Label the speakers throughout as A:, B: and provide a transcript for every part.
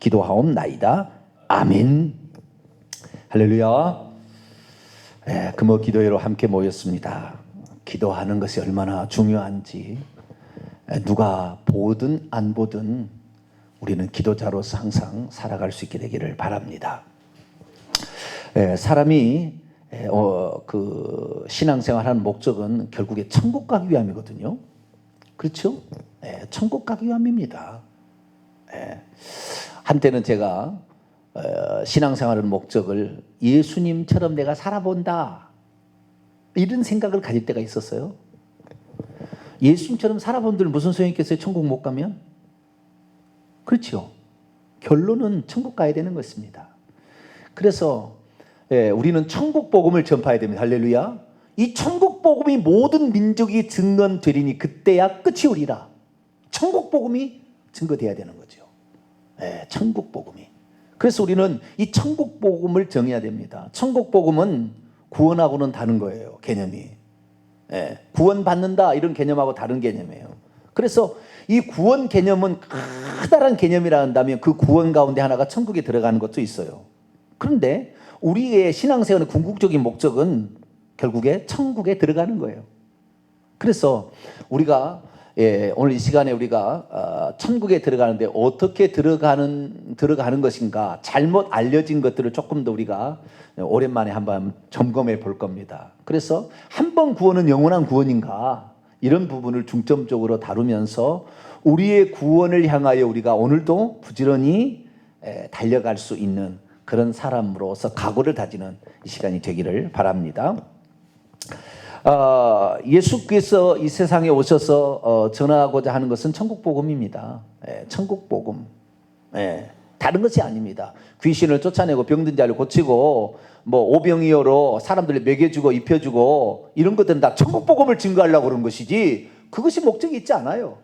A: 기도하옵나이다. 아멘. 할렐루야. 금요 기도회로 함께 모였습니다. 기도하는 것이 얼마나 중요한지 누가 보든 안 보든 우리는 기도자로서 항상 살아갈 수 있게 되기를 바랍니다. 사람이 신앙생활하는 목적은 결국에 천국 가기 위함이거든요. 그렇죠? 천국 가기 위함입니다. 한때는 제가 신앙생활의 목적을 예수님처럼 내가 살아본다 이런 생각을 가질 때가 있었어요. 예수님처럼 살아본들 무슨 소용이 있겠어요? 천국 못 가면? 그렇죠. 결론은 천국 가야 되는 것입니다. 그래서 우리는 천국 복음을 전파해야 됩니다. 할렐루야. 이 천국 복음이 모든 민족이 증언되리니 그때야 끝이 오리라. 천국 복음이 증거돼야 되는 거죠. 천국 복음이. 그래서 우리는 이 천국 복음을 정해야 됩니다. 천국 복음은 구원하고는 다른 거예요. 개념이. 구원받는다 이런 개념하고 다른 개념이에요. 그래서 이 구원 개념은 커다란 개념이라 한다면 그 구원 가운데 하나가 천국에 들어가는 것도 있어요. 그런데 우리의 신앙생활의 궁극적인 목적은 결국에 천국에 들어가는 거예요. 그래서 우리가 오늘 이 시간에 우리가 천국에 들어가는데 어떻게 들어가는 것인가, 잘못 알려진 것들을 조금 더 우리가 오랜만에 한번 점검해 볼 겁니다. 그래서 한 번 구원은 영원한 구원인가, 이런 부분을 중점적으로 다루면서 우리의 구원을 향하여 우리가 오늘도 부지런히 달려갈 수 있는 그런 사람으로서 각오를 다지는 이 시간이 되기를 바랍니다. 예수께서 이 세상에 오셔서 전하고자 하는 것은 천국복음입니다. 천국복음. 다른 것이 아닙니다. 귀신을 쫓아내고 병든 자를 고치고 오병이어로 사람들을 먹여주고 입혀주고 이런 것들은 다 천국복음을 증거하려고 그런 것이지 그것이 목적이 있지 않아요.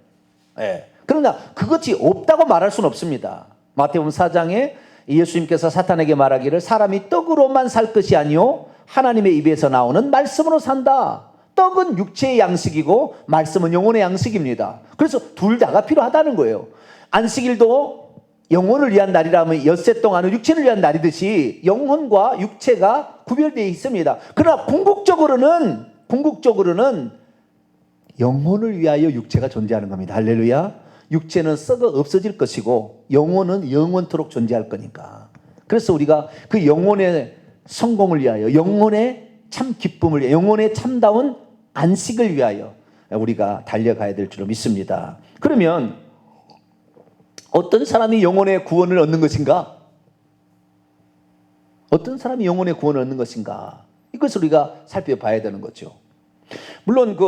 A: 그러나 그것이 없다고 말할 수는 없습니다. 마태복음 4장에 예수님께서 사탄에게 말하기를 사람이 떡으로만 살 것이 아니요 하나님의 입에서 나오는 말씀으로 산다. 떡은 육체의 양식이고 말씀은 영혼의 양식입니다. 그래서 둘 다가 필요하다는 거예요. 안식일도 영혼을 위한 날이라면 엿새 동안은 육체를 위한 날이듯이 영혼과 육체가 구별되어 있습니다. 그러나 궁극적으로는 영혼을 위하여 육체가 존재하는 겁니다. 할렐루야. 육체는 썩어 없어질 것이고 영혼은 영원토록 존재할 거니까. 그래서 우리가 그 영혼의 성공을 위하여, 영혼의 참 기쁨을 위하여, 영혼의 참다운 안식을 위하여 우리가 달려가야 될 줄로 믿습니다. 그러면 어떤 사람이 영혼의 구원을 얻는 것인가? 어떤 사람이 영혼의 구원을 얻는 것인가? 이것을 우리가 살펴봐야 되는 거죠. 물론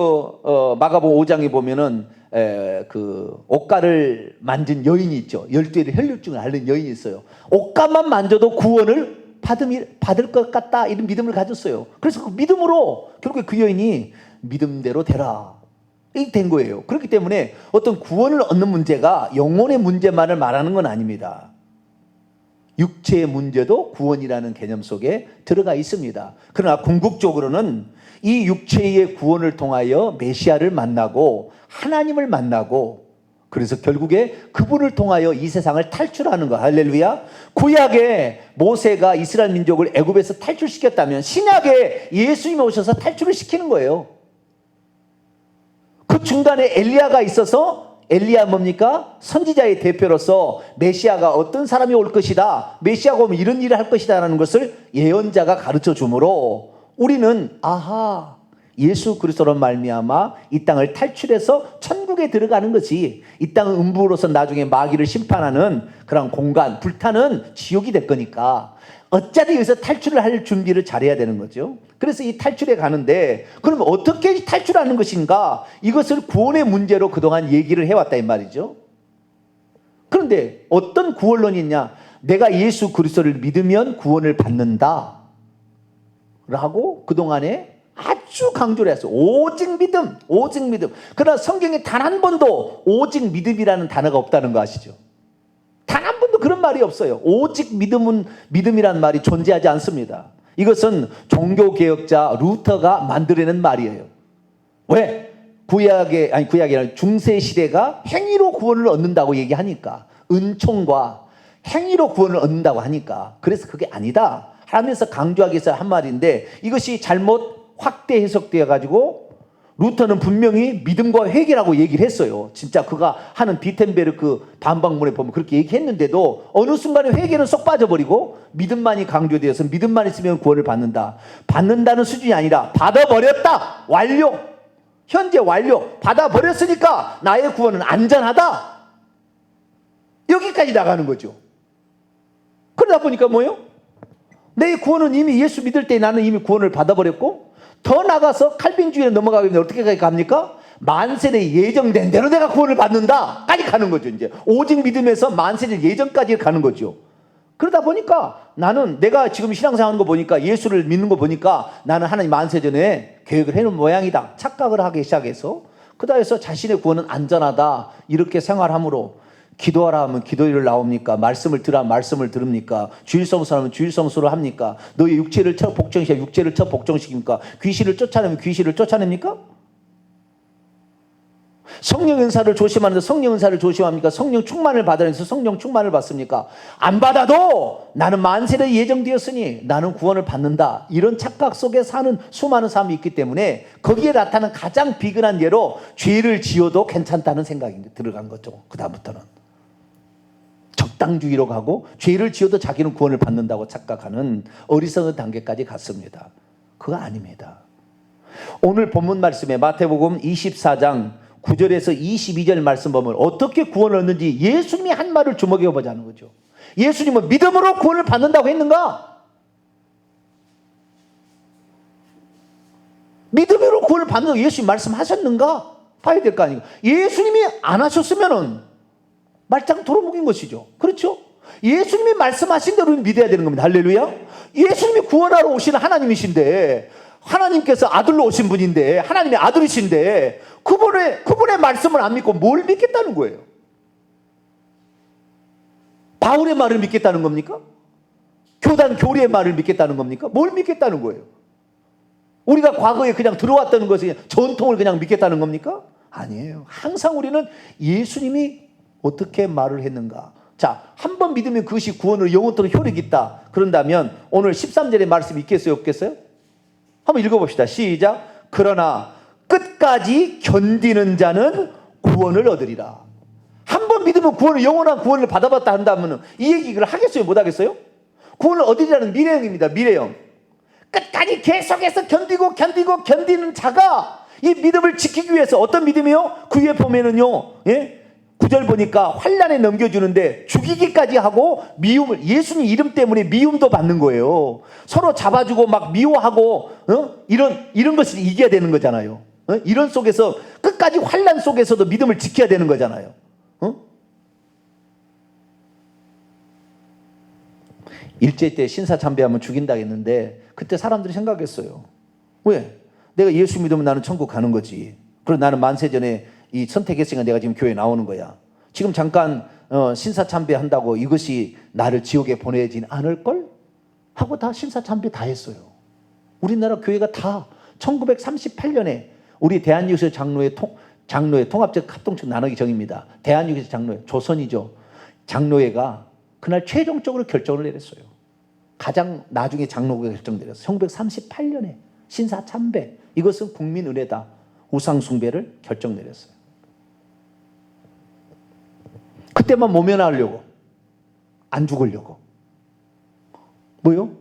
A: 마가복음 5장에 보면은 옷가를 만진 여인이 있죠. 12일의 혈류증을 앓는 여인이 있어요. 옷가만 만져도 구원을 받을 것 같다 이런 믿음을 가졌어요. 그래서 그 믿음으로 결국에 그 여인이 믿음대로 되라 이렇게 된 거예요. 그렇기 때문에 어떤 구원을 얻는 문제가 영혼의 문제만을 말하는 건 아닙니다. 육체의 문제도 구원이라는 개념 속에 들어가 있습니다. 그러나 궁극적으로는 이 육체의 구원을 통하여 메시아를 만나고 하나님을 만나고 그래서 결국에 그분을 통하여 이 세상을 탈출하는 거. 할렐루야. 구약에 모세가 이스라엘 민족을 애굽에서 탈출시켰다면 신약에 예수님이 오셔서 탈출을 시키는 거예요. 그 중간에 엘리야가 있어서 엘리야 뭡니까? 선지자의 대표로서 메시아가 어떤 사람이 올 것이다. 메시아가 오면 이런 일을 할 것이다 라는 것을 예언자가 가르쳐 주므로 우리는 예수 그리스도로 말미암아 이 땅을 탈출해서 천국에 들어가는 것이 이 땅은 음부로서 나중에 마귀를 심판하는 그런 공간, 불타는 지옥이 될 거니까 어차피 여기서 탈출을 할 준비를 잘해야 되는 거죠. 그래서 이 탈출에 가는데 그럼 어떻게 탈출하는 것인가? 이것을 구원의 문제로 그동안 얘기를 해왔다 이 말이죠. 그런데 어떤 구원론이 있냐? 내가 예수 그리스도를 믿으면 구원을 받는다 라고 그동안에 아주 강조를 했어요. 오직 믿음, 오직 믿음. 그러나 성경에 단 한 번도 오직 믿음이라는 단어가 없다는 거 아시죠? 단 한 번도 그런 말이 없어요. 오직 믿음이라는 말이 존재하지 않습니다. 이것은 종교개혁자 루터가 만들어낸 말이에요. 왜? 구약이 아니라 중세시대가 행위로 구원을 얻는다고 얘기하니까 은총과 행위로 구원을 얻는다고 하니까 그래서 그게 아니다 하면서 강조하기 위해서 한 말인데 이것이 잘못 확대 해석되어 가지고 루터는 분명히 믿음과 회개라고 얘기를 했어요. 진짜 그가 하는 비텐베르크 반박문에 보면 그렇게 얘기했는데도 어느 순간에 회개는 쏙 빠져버리고 믿음만이 강조되어서 믿음만 있으면 구원을 받는다. 받는다는 수준이 아니라 받아버렸다. 완료. 현재 완료. 받아버렸으니까 나의 구원은 안전하다. 여기까지 나가는 거죠. 그러다 보니까 뭐예요? 내 구원은 이미 예수 믿을 때 나는 이미 구원을 받아버렸고 더 나가서 칼빈주의에 넘어가게 되면 어떻게 갑니까? 만세에 예정된 대로 내가 구원을 받는다까지 가는 거죠. 이제 오직 믿음에서 만세의 예정까지 가는 거죠. 그러다 보니까 나는 내가 지금 신앙생활하는 거 보니까 예수를 믿는 거 보니까 나는 하나님 만세 전에 계획을 해놓은 모양이다. 착각을 하기 시작해서 그다음에서 자신의 구원은 안전하다 이렇게 생활함으로 기도하라 하면 기도를 나옵니까? 말씀을 들으라 말씀을 들읍니까? 주일성수하면 주일성수를 합니까? 너의 육체를 쳐 복종시켜 육체를 쳐 복종시킵니까? 귀신을 쫓아내면 귀신을 쫓아냅니까? 성령 은사를 조심하는데 성령 은사를 조심합니까? 성령 충만을 받으면서 성령 충만을 받습니까? 안 받아도 나는 만세를 예정되었으니 나는 구원을 받는다. 이런 착각 속에 사는 수많은 사람이 있기 때문에 거기에 나타나는 가장 비근한 예로 죄를 지어도 괜찮다는 생각이 들어간 거죠. 그 다음부터는. 적당주의로 가고 죄를 지어도 자기는 구원을 받는다고 착각하는 어리석은 단계까지 갔습니다. 그거 아닙니다. 오늘 본문 말씀에 마태복음 24장 9절에서 22절 말씀 보면 어떻게 구원을 얻는지 예수님이 한 말을 주목해 보자는 거죠. 예수님은 믿음으로 구원을 받는다고 했는가? 믿음으로 구원을 받는다고 예수님이 말씀하셨는가? 봐야 될 거 아니에요. 예수님이 안 하셨으면은 말짱 도로묵인 것이죠. 그렇죠? 예수님이 말씀하신 대로 믿어야 되는 겁니다. 할렐루야. 예수님이 구원하러 오시는 하나님이신데 하나님께서 아들로 오신 분인데 하나님의 아들이신데 그분의 말씀을 안 믿고 뭘 믿겠다는 거예요? 바울의 말을 믿겠다는 겁니까? 교단 교리의 말을 믿겠다는 겁니까? 뭘 믿겠다는 거예요? 우리가 과거에 그냥 들어왔다는 것을 전통을 그냥 믿겠다는 겁니까? 아니에요. 항상 우리는 예수님이 어떻게 말을 했는가? 자, 한 번 믿으면 그것이 구원으로 영원토록 효력이 있다. 그런다면 오늘 13절의 말씀이 있겠어요? 없겠어요? 한번 읽어봅시다. 시작. 그러나 끝까지 견디는 자는 구원을 얻으리라. 한 번 믿으면 구원을 영원한 구원을 받아봤다 한다면 이 얘기를 하겠어요? 못 하겠어요? 구원을 얻으리라는 미래형입니다. 미래형. 끝까지 계속해서 견디는 자가 이 믿음을 지키기 위해서 어떤 믿음이요? 그 위에 보면은요. 예? 9절 보니까 환난에 넘겨주는데 죽이기까지 하고 미움을 예수님 이름 때문에 미움도 받는 거예요. 서로 잡아주고 막 미워하고 이런 것을 이겨야 되는 거잖아요. 이런 속에서 끝까지 환난 속에서도 믿음을 지켜야 되는 거잖아요. 일제 때 신사참배하면 죽인다 했는데 그때 사람들이 생각했어요. 왜? 내가 예수 믿으면 나는 천국 가는 거지. 그리고 나는 만세 전에 이 선택했으니까 내가 지금 교회에 나오는 거야. 지금 잠깐 신사참배 한다고 이것이 나를 지옥에 보내진 않을걸? 하고 다 신사참배 다 했어요. 우리나라 교회가 다 1938년에 우리 대한유교 장로회 통합적 합동측 나누기 정입니다. 대한유교 장로회 조선이죠. 장로회가 그날 최종적으로 결정을 내렸어요. 가장 나중에 장로회가 결정 내렸어요. 1938년에 신사참배 이것은 국민은혜다. 우상숭배를 결정 내렸어요. 그때만 모면하려고 안 죽으려고 뭐요?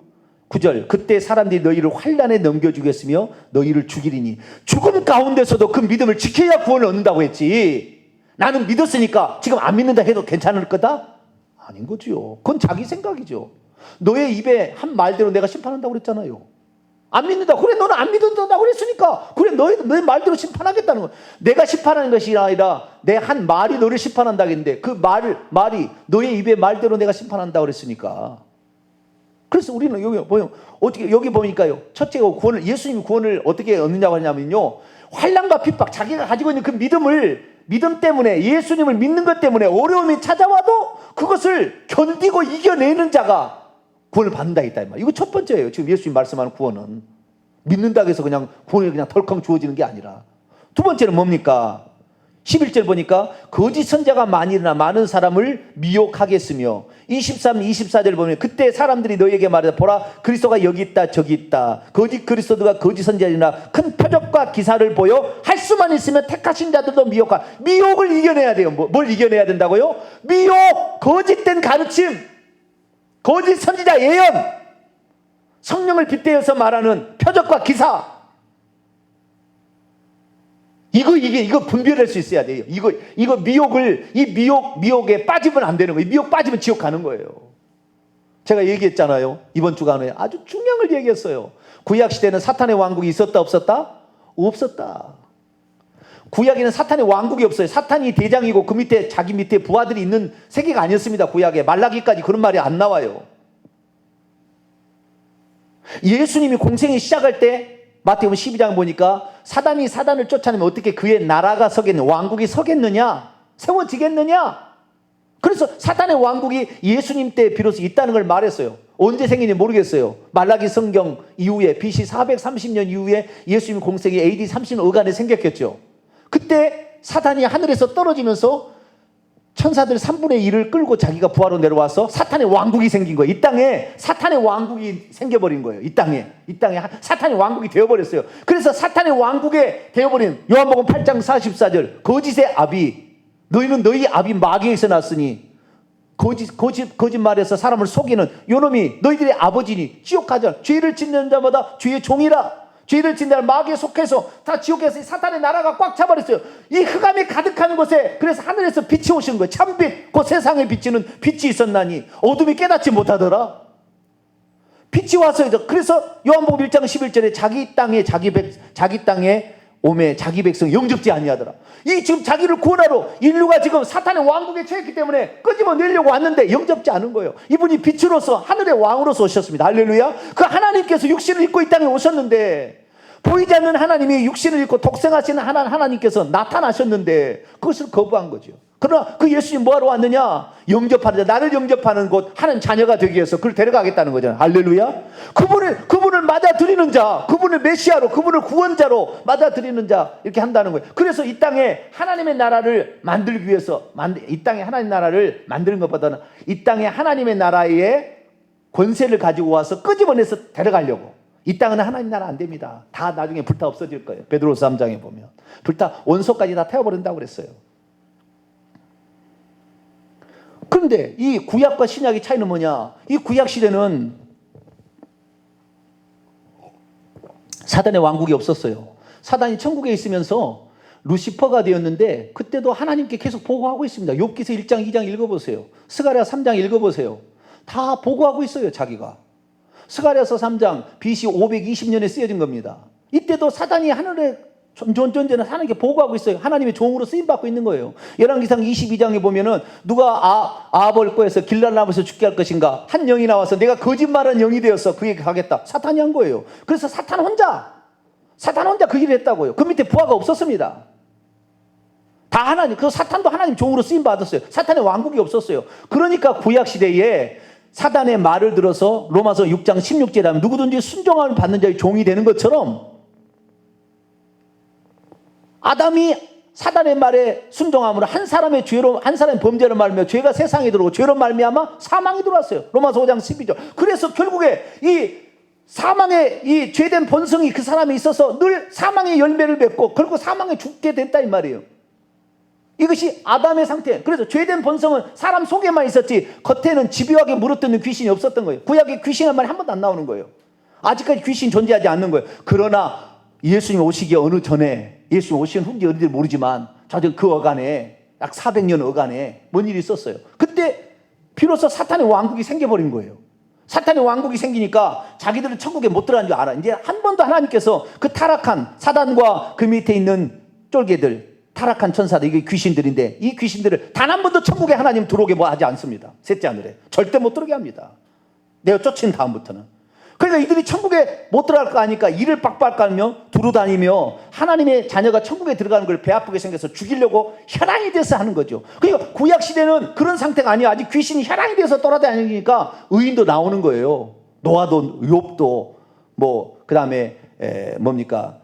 A: 9절 그때 사람들이 너희를 환난에 넘겨주겠으며 너희를 죽이리니 죽음 가운데서도 그 믿음을 지켜야 구원을 얻는다고 했지 나는 믿었으니까 지금 안 믿는다 해도 괜찮을 거다? 아닌 거지요. 그건 자기 생각이죠. 너의 입에 한 말대로 내가 심판한다고 그랬잖아요. 안 믿는다. 그래 너는 안 믿는다고 그랬으니까 그래 너의 말대로 심판하겠다는 거야. 내가 심판하는 것이 아니라 내 한 말이 너를 심판한다겠는데 그 말이 너의 입의 말대로 내가 심판한다고 그랬으니까. 그래서 우리는 여기 보니까요. 첫째가 예수님이 구원을 어떻게 얻느냐고 하냐면요. 환난과 핍박 자기가 가지고 있는 그 믿음 때문에 예수님을 믿는 것 때문에 어려움이 찾아와도 그것을 견디고 이겨내는 자가 구원을 받는다 했다. 이거 첫 번째예요. 지금 예수님 말씀하는 구원은 믿는다고 해서 그냥 구원이 그냥 덜컹 주어지는 게 아니라 두 번째는 뭡니까? 11절 보니까 거짓 선자가 많이 일어나 많은 사람을 미혹하겠으며 23, 24절 보면 그때 사람들이 너희에게 말하되 보라 그리스도가 여기 있다 저기 있다 거짓 그리스도가 거짓 선자이나 큰 표적과 기사를 보여 할 수만 있으면 택하신 자들도 미혹을 이겨내야 돼요. 뭘 이겨내야 된다고요? 미혹, 거짓된 가르침, 거짓 선지자 예언, 성령을 빗대어서 말하는 표적과 기사. 이거 분별할 수 있어야 돼요. 이거 미혹에 빠지면 안 되는 거예요. 미혹 빠지면 지옥 가는 거예요. 제가 얘기했잖아요. 이번 주간에 아주 중요한 걸 얘기했어요. 구약 시대는 사탄의 왕국이 있었다 없었다? 없었다. 구약에는 사탄의 왕국이 없어요. 사탄이 대장이고 그 밑에 자기 밑에 부하들이 있는 세계가 아니었습니다. 구약에 말라기까지 그런 말이 안 나와요. 예수님이 공생이 시작할 때 마태복음 12장 보니까 사단이 사단을 쫓아내면 어떻게 그의 나라가 서겠느냐, 왕국이 서겠느냐, 세워지겠느냐. 그래서 사단의 왕국이 예수님 때 비로소 있다는 걸 말했어요. 언제 생긴지 모르겠어요. 말라기 성경 이후에 BC 430년 이후에 예수님 공생이 AD 35년에 생겼겠죠. 그때 사단이 하늘에서 떨어지면서 천사들 3분의 1을 끌고 자기가 부하로 내려와서 사탄의 왕국이 생긴 거예요. 이 땅에 사탄의 왕국이 생겨버린 거예요. 이 땅에 사탄의 왕국이 되어버렸어요. 그래서 사탄의 왕국에 되어버린 요한복음 8장 44절 거짓의 아비 너희는 너희 아비 마귀에서 났으니 거짓말해서 사람을 속이는 요놈이 너희들의 아버지니 지옥 가자. 죄를 짓는 자마다 죄의 종이라. 죄를 짓는 자는 마귀에 속해서 다 지옥에서 사탄의 나라가 꽉 차버렸어요. 이 흑암이 가득한 곳에 그래서 하늘에서 빛이 오신 거예요. 참빛, 그 세상에 비치는 빛이 있었나니 어둠이 깨닫지 못하더라. 빛이 와서 그래서 요한복음 1장 11절에 자기 땅에 오매 자기 백성 영접지 아니하더라. 이 지금 자기를 구원하러 인류가 지금 사탄의 왕국에 처했기 때문에 끄집어내려고 왔는데 영접지 않은 거예요. 이분이 빛으로서 하늘의 왕으로서 오셨습니다. 할렐루야. 그 하나님께서 육신을 입고 이 땅에 오셨는데 보이지 않는 하나님이 육신을 입고 독생하시는 하나님께서 나타나셨는데 그것을 거부한 거죠. 그러나 그 예수님 뭐하러 왔느냐? 영접하는 자, 나를 영접하는 곳 하는 자녀가 되기 위해서 그를 데려가겠다는 거잖아요. 할렐루야. 그분을 맞아들이는 자, 그분을 메시아로, 그분을 구원자로 맞아들이는 자 이렇게 한다는 거예요. 그래서 이 땅에 하나님의 나라를 만들기 위해서 이 땅에 하나님의 나라를 만드는 것보다는 이 땅에 하나님의 나라의 권세를 가지고 와서 끄집어내서 데려가려고. 이 땅은 하나님 나라 안 됩니다. 다 나중에 불타 없어질 거예요. 베드로서 3장에 보면 불타 원소까지 다 태워버린다고 그랬어요. 그런데 이 구약과 신약의 차이는 뭐냐? 이 구약 시대는 사단의 왕국이 없었어요. 사단이 천국에 있으면서 루시퍼가 되었는데 그때도 하나님께 계속 보고하고 있습니다. 욥기서 1장 2장 읽어보세요. 스가랴 3장 읽어보세요. 다 보고하고 있어요. 자기가. 스가랴서 3장 BC 520년에 쓰여진 겁니다. 이때도 사단이 하늘에 존재는 하나님께 보고하고 있어요. 하나님의 종으로 쓰임받고 있는 거예요. 열왕기상 22장에 보면은 누가 아합을 꺼에서 길랄나무에서 죽게 할 것인가 한 영이 나와서 내가 거짓말하는 영이 되어서 그에게 가겠다. 사탄이 한 거예요. 그래서 사탄 혼자 그 일을 했다고요. 그 밑에 부하가 없었습니다. 다 하나님, 그 사탄도 하나님 종으로 쓰임받았어요. 사탄의 왕국이 없었어요. 그러니까 구약시대에 사단의 말을 들어서 로마서 6장 16절에 하면 누구든지 순종함을 받는 자의 종이 되는 것처럼 아담이 사단의 말에 순종함으로 한 사람의 범죄로 말미암아 죄가 세상에 들어오고 죄로 말미암아 사망이 들어왔어요. 로마서 5장 12절. 그래서 결국에 이 사망의 이 죄된 본성이 그 사람에 있어서 늘 사망의 열매를 맺고 결국 사망에 죽게 됐다 이 말이에요. 이것이 아담의 상태. 그래서 죄된 본성은 사람 속에만 있었지 겉에는 집요하게 물어뜯는 귀신이 없었던 거예요. 구약에 귀신의 말이 한 번도 안 나오는 거예요. 아직까지 귀신 존재하지 않는 거예요. 그러나 예수님 오시기 어느 전에 예수님 오시는 후인지 어딘지 모르지만 자전 그 어간에 약 400년 어간에 뭔 일이 있었어요. 그때 비로소 사탄의 왕국이 생겨버린 거예요. 사탄의 왕국이 생기니까 자기들은 천국에 못 들어간 줄 알아. 이제 한 번도 하나님께서 그 타락한 사단과 그 밑에 있는 쫄개들 타락한 천사들, 이게 귀신들인데 이 귀신들을 단 한 번도 천국에 하나님 들어오게 하지 않습니다. 셋째 하늘에. 절대 못 들어오게 합니다. 내가 쫓은 다음부터는. 그러니까 이들이 천국에 못 들어갈 거 아니까 이를 빡빡 깔며 두루다니며 하나님의 자녀가 천국에 들어가는 걸 배 아프게 생겨서 죽이려고 혈안이 돼서 하는 거죠. 그러니까 구약시대는 그런 상태가 아니에요. 아직 귀신이 혈안이 돼서 떠나다니니까 의인도 나오는 거예요. 노아도 욥도 그 다음에 뭡니까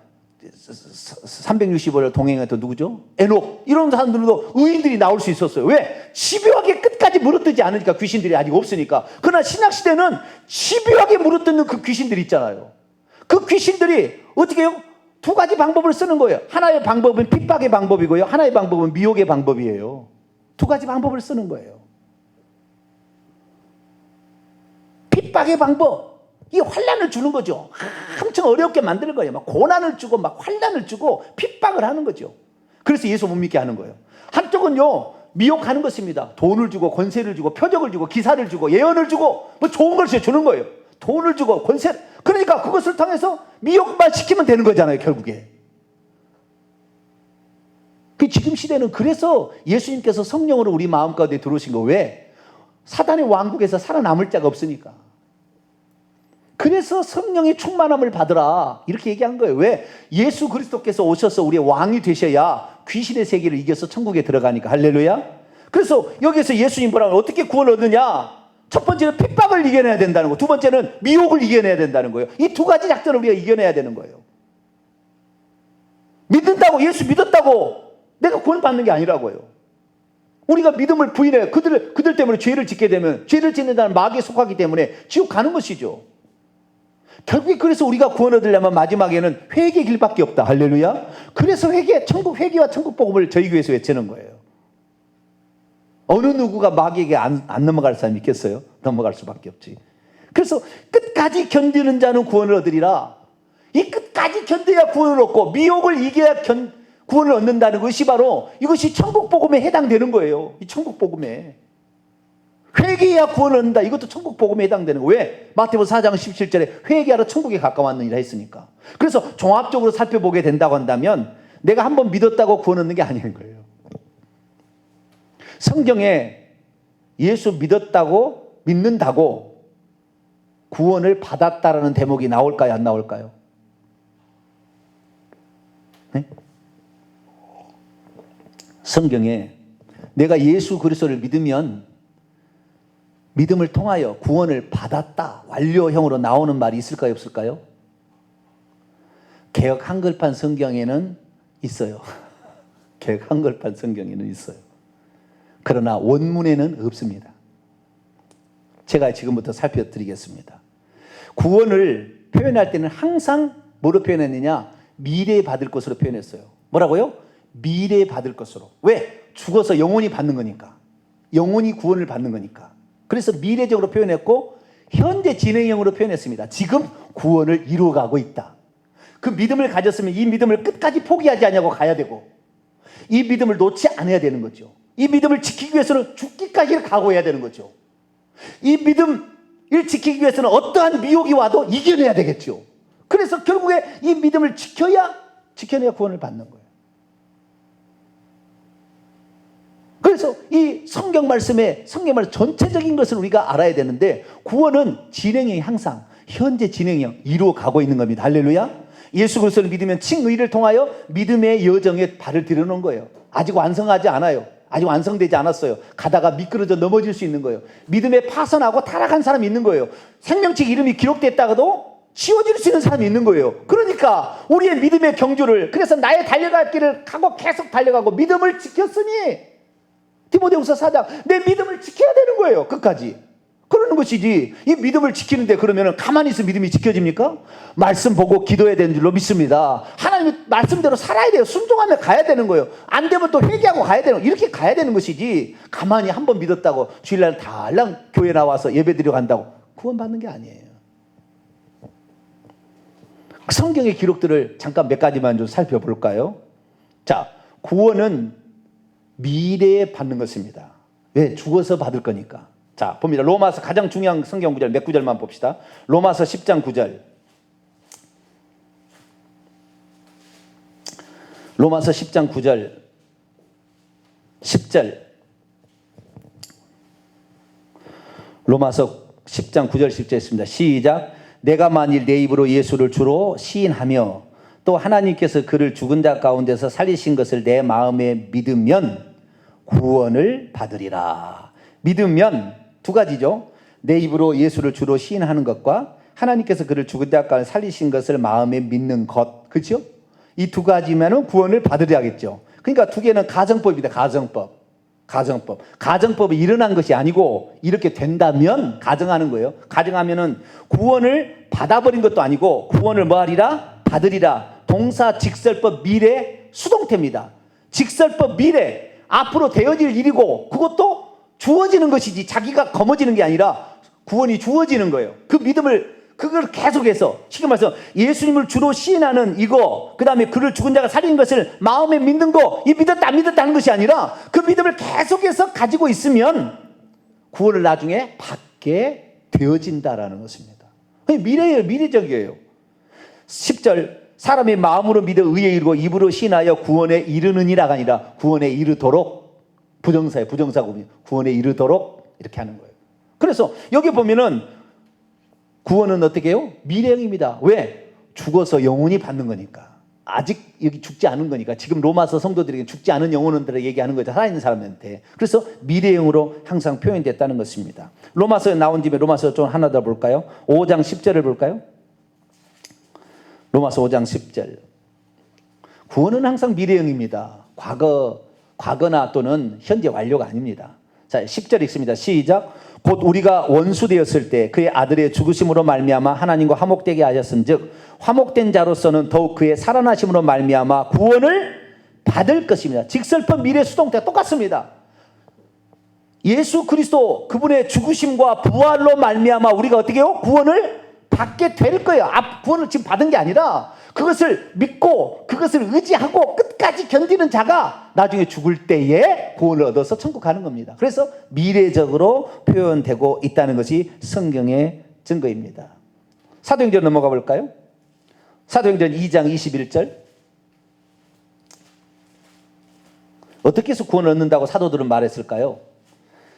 A: 365일 동행했던 누구죠? 에녹. 이런 사람들도 의인들이 나올 수 있었어요. 왜? 집요하게 끝까지 물어뜯지 않으니까, 귀신들이 아직 없으니까. 그러나 신약시대는 집요하게 물어뜯는 그 귀신들이 있잖아요. 그 귀신들이 어떻게 해요? 두 가지 방법을 쓰는 거예요. 하나의 방법은 핍박의 방법이고요. 하나의 방법은 미혹의 방법이에요. 두 가지 방법을 쓰는 거예요. 핍박의 방법. 이 환난을 주는 거죠. 엄청 어렵게 만드는 거예요. 막 고난을 주고 막 환난을 주고 핍박을 하는 거죠. 그래서 예수 못 믿게 하는 거예요. 한쪽은요, 미혹하는 것입니다. 돈을 주고 권세를 주고 표적을 주고 기사를 주고 예언을 주고 뭐 좋은 걸 주는 거예요. 돈을 주고 권세. 그러니까 그것을 통해서 미혹만 시키면 되는 거잖아요, 결국에. 그 지금 시대는 그래서 예수님께서 성령으로 우리 마음 가운데 들어오신 거. 왜? 사단의 왕국에서 살아남을 자가 없으니까. 그래서 성령의 충만함을 받으라 이렇게 얘기한 거예요. 왜? 예수 그리스도께서 오셔서 우리의 왕이 되셔야 귀신의 세계를 이겨서 천국에 들어가니까. 할렐루야. 그래서 여기서 예수님 보라고 어떻게 구원을 얻느냐? 첫 번째는 핍박을 이겨내야 된다는 거, 두 번째는 미혹을 이겨내야 된다는 거예요. 이 두 가지 작전을 우리가 이겨내야 되는 거예요. 믿는다고, 예수 믿었다고 내가 구원받는 게 아니라고요. 우리가 믿음을 부인해 그들 때문에 죄를 짓게 되면, 죄를 짓는다는 마귀에 속하기 때문에 지옥 가는 것이죠. 결국에 그래서 우리가 구원 얻으려면 마지막에는 회개의 길밖에 없다. 할렐루야. 그래서 회개와 천국 복음을 저희 교회에서 외치는 거예요. 어느 누구가 마귀에게 안 넘어갈 사람이 있겠어요? 넘어갈 수밖에 없지. 그래서 끝까지 견디는 자는 구원을 얻으리라. 이 끝까지 견뎌야 구원을 얻고 미혹을 이겨야 구원을 얻는다는 것이 바로 이것이 천국 복음에 해당되는 거예요. 이 천국 복음에. 회개해야 구원을 얻는다. 이것도 천국 복음에 해당되는 거예요. 왜? 마태복음 4장 17절에 회개하러 천국에 가까웠느니라 했으니까. 그래서 종합적으로 살펴보게 된다고 한다면 내가 한번 믿었다고 구원 얻는 게 아닌 거예요. 성경에 예수 믿는다고 구원을 받았다라는 대목이 나올까요? 안 나올까요? 네? 성경에 내가 예수 그리스도를 믿으면 믿음을 통하여 구원을 받았다, 완료형으로 나오는 말이 있을까요? 없을까요? 개역 한글판 성경에는 있어요. 개역 한글판 성경에는 있어요. 그러나 원문에는 없습니다. 제가 지금부터 살펴드리겠습니다. 구원을 표현할 때는 항상 뭐로 표현했느냐? 미래에 받을 것으로 표현했어요. 뭐라고요? 미래에 받을 것으로. 왜? 죽어서 영원히 받는 거니까. 영원히 구원을 받는 거니까. 그래서 미래적으로 표현했고 현재 진행형으로 표현했습니다. 지금 구원을 이루어가고 있다. 그 믿음을 가졌으면 이 믿음을 끝까지 포기하지 않냐고 가야 되고, 이 믿음을 놓지 않아야 되는 거죠. 이 믿음을 지키기 위해서는 죽기까지 각오해야 되는 거죠. 이 믿음을 지키기 위해서는 어떠한 미혹이 와도 이겨내야 되겠죠. 그래서 결국에 이 믿음을 지켜내야 구원을 받는 거예요. 그래서 이 성경 말씀 전체적인 것을 우리가 알아야 되는데, 구원은 진행형이 항상 현재 진행형 이루어가고 있는 겁니다. 할렐루야. 예수 그리스도를 믿으면 칭의를 통하여 믿음의 여정에 발을 들여놓은 거예요. 아직 완성하지 않아요. 아직 완성되지 않았어요. 가다가 미끄러져 넘어질 수 있는 거예요. 믿음에 파선하고 타락한 사람이 있는 거예요. 생명책 이름이 기록됐다가도 지워질 수 있는 사람이 있는 거예요. 그러니까 우리의 믿음의 경주를, 그래서 나의 달려갈 길을 가고 계속 달려가고 믿음을 지켰으니, 디모데후서 4장, 내 믿음을 지켜야 되는 거예요. 끝까지. 그러는 것이지. 이 믿음을 지키는데 그러면 가만히 있어 믿음이 지켜집니까? 말씀 보고 기도해야 되는 줄로 믿습니다. 하나님의 말씀대로 살아야 돼요. 순종하며 가야 되는 거예요. 안 되면 또 회개하고 가야 되는 거예요. 이렇게 가야 되는 것이지, 가만히 한 번 믿었다고 주일날 달랑 교회 나와서 예배 드려 간다고 구원받는 게 아니에요. 성경의 기록들을 잠깐 몇 가지만 좀 살펴볼까요? 자, 구원은 미래에 받는 것입니다. 왜? 죽어서 받을 거니까. 자, 봅니다. 로마서 가장 중요한 성경 구절 몇 구절만 봅시다. 로마서 10장 9절. 로마서 10장 9절 10절. 로마서 10장 9절 10절 있습니다. 시작. 내가 만일 내 입으로 예수를 주로 시인하며 또 하나님께서 그를 죽은 자 가운데서 살리신 것을 내 마음에 믿으면 구원을 받으리라. 믿으면 두 가지죠. 내 입으로 예수를 주로 시인하는 것과 하나님께서 그를 죽은 자 가운데 살리신 것을 마음에 믿는 것. 그렇죠? 이 두 가지면은 구원을 받으려겠죠. 그러니까 두 개는 가정법이다. 가정법이 일어난 것이 아니고 이렇게 된다면 가정하는 거예요. 가정하면은 구원을 받아버린 것도 아니고 구원을 뭐 하리라? 받으리라. 동사 직설법 미래 수동태입니다. 직설법 미래 앞으로 되어질 일이고 그것도 주어지는 것이지 자기가 거머쥐는 게 아니라 구원이 주어지는 거예요. 그 믿음을 그걸 계속해서 쉽게 말해서 예수님을 주로 시인하는 이거 그 다음에 그를 죽은 자가 살린 것을 마음에 믿는 거 이 믿었다 안 믿었다 하는 것이 아니라 그 믿음을 계속해서 가지고 있으면 구원을 나중에 받게 되어진다라는 것입니다. 미래예요. 미래적이에요. 10절 사람이 마음으로 믿어 의에 이르고 입으로 신하여 구원에 이르느니라가 아니라 구원에 이르도록 부정사예요. 부정사고 구원에 이르도록 이렇게 하는 거예요. 그래서 여기 보면은 구원은 어떻게 해요? 미래형입니다. 왜? 죽어서 영혼이 받는 거니까. 아직 여기 죽지 않은 거니까. 지금 로마서 성도들에게 죽지 않은 영혼들에게 얘기하는 거죠. 살아있는 사람한테. 그래서 미래형으로 항상 표현됐다는 것입니다. 로마서에 나온 집에 로마서 좀 하나 더 볼까요? 5장 10절을 볼까요? 로마서 5장 10절. 구원은 항상 미래형입니다. 과거나 또는 현재 완료가 아닙니다. 자, 10절 읽습니다. 시작. 곧 우리가 원수 되었을 때 그의 아들의 죽으심으로 말미암아 하나님과 화목되게 하셨은즉 화목된 자로서는 더욱 그의 살아나심으로 말미암아 구원을 받을 것입니다. 직설법 미래 수동태가 똑같습니다. 예수 그리스도 그분의 죽으심과 부활로 말미암아 우리가 어떻게 해요? 구원을 받게 될 거예요. 구원을 지금 받은 게 아니라 그것을 믿고 그것을 의지하고 끝까지 견디는 자가 나중에 죽을 때에 구원을 얻어서 천국 가는 겁니다. 그래서 미래적으로 표현되고 있다는 것이 성경의 증거입니다. 사도행전 넘어가 볼까요? 사도행전 2장 21절. 어떻게 해서 구원을 얻는다고 사도들은 말했을까요?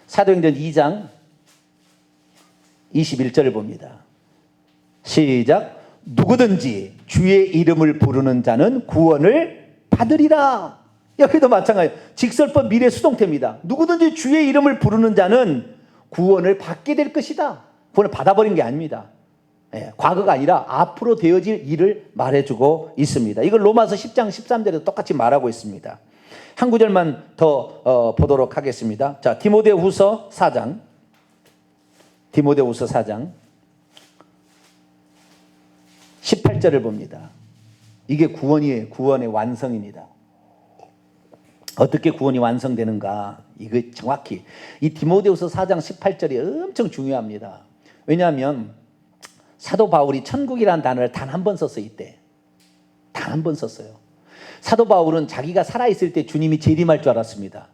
A: 사도행전 2장 21절을 봅니다. 시작. 누구든지 주의 이름을 부르는 자는 구원을 받으리라. 여기도 마찬가지. 직설법 미래 수동태입니다. 누구든지 주의 이름을 부르는 자는 구원을 받게 될 것이다. 구원을 받아버린 게 아닙니다. 과거가 아니라 앞으로 되어질 일을 말해주고 있습니다. 이걸 로마서 10장 13절에도 똑같이 말하고 있습니다. 한 구절만 더 보도록 하겠습니다. 자, 디모데후서 4장. 디모데후서 4장 18절을 봅니다. 이게 구원이에요. 구원의 완성입니다. 어떻게 구원이 완성되는가? 이거 정확히 이 디모데후서 4장 18절이 엄청 중요합니다. 왜냐하면 사도 바울이 천국이라는 단어를 단 한 번 썼어요. 이때 단 한 번 썼어요. 사도 바울은 자기가 살아있을 때 주님이 재림할 줄 알았습니다.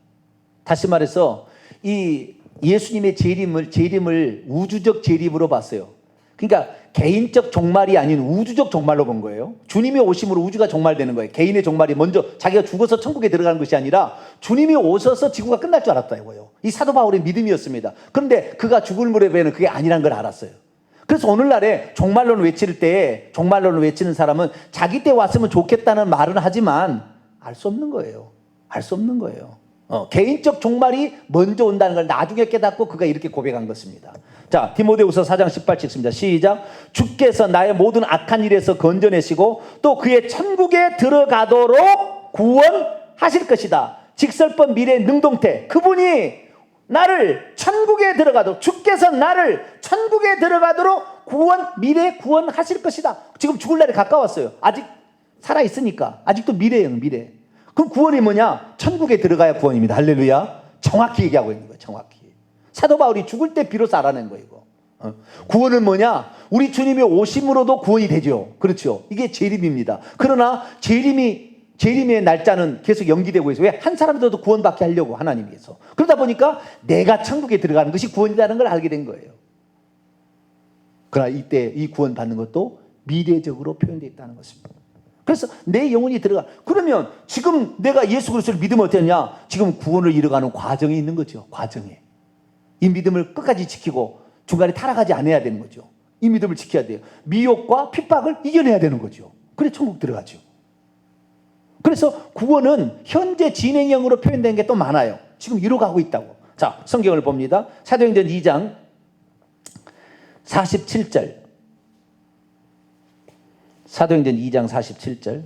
A: 다시 말해서 이 예수님의 재림을 우주적 재림으로 봤어요. 그러니까 개인적 종말이 아닌 우주적 종말로 본 거예요. 주님의 오심으로 우주가 종말되는 거예요. 개인의 종말이 먼저 자기가 죽어서 천국에 들어가는 것이 아니라 주님이 오셔서 지구가 끝날 줄 알았다고요. 이 사도 바울의 믿음이었습니다. 그런데 그가 죽을 무렵에는 그게 아니란 걸 알았어요. 그래서 오늘날에 종말론을 외치는 사람은 자기 때 왔으면 좋겠다는 말은 하지만 알 수 없는 거예요. 알 수 없는 거예요. 개인적 종말이 먼저 온다는 걸 나중에 깨닫고 그가 이렇게 고백한 것입니다. 자, 디모데후서 4장 18절 읽습니다. 시작. 주께서 나의 모든 악한 일에서 건져내시고 또 그의 천국에 들어가도록 구원하실 것이다. 직설법 미래 능동태. 그분이 나를 천국에 들어가도록, 주께서 나를 천국에 들어가도록 미래 구원하실 것이다. 지금 죽을 날이 가까웠어요. 아직 살아있으니까. 아직도 미래예요, 미래. 그럼 구원이 뭐냐? 천국에 들어가야 구원입니다. 할렐루야. 정확히 얘기하고 있는 거예요. 정확히. 사도 바울이 죽을 때 비로소 알아낸 거예요. 이거. 구원은 뭐냐? 우리 주님이 오심으로도 구원이 되죠. 그렇죠. 이게 재림입니다. 그러나 재림의 날짜는 계속 연기되고 있어요. 왜? 한 사람이라도 구원받게 하려고 하나님께서. 그러다 보니까 내가 천국에 들어가는 것이 구원이라는 걸 알게 된 거예요. 그러나 이때 이 구원 받는 것도 미래적으로 표현되어 있다는 것입니다. 그래서 내 영혼이 들어가. 그러면 지금 내가 예수 그리스도를 믿으면 어떠냐? 지금 구원을 이뤄가는 과정이 있는 거죠. 과정에. 이 믿음을 끝까지 지키고 중간에 타락하지 않아야 되는 거죠. 이 믿음을 지켜야 돼요. 미혹과 핍박을 이겨내야 되는 거죠. 그래 천국 들어가죠. 그래서 구원은 현재 진행형으로 표현된 게 또 많아요. 지금 이뤄가고 있다고. 자, 성경을 봅니다. 사도행전 2장 47절. 사도행전 2장 47절.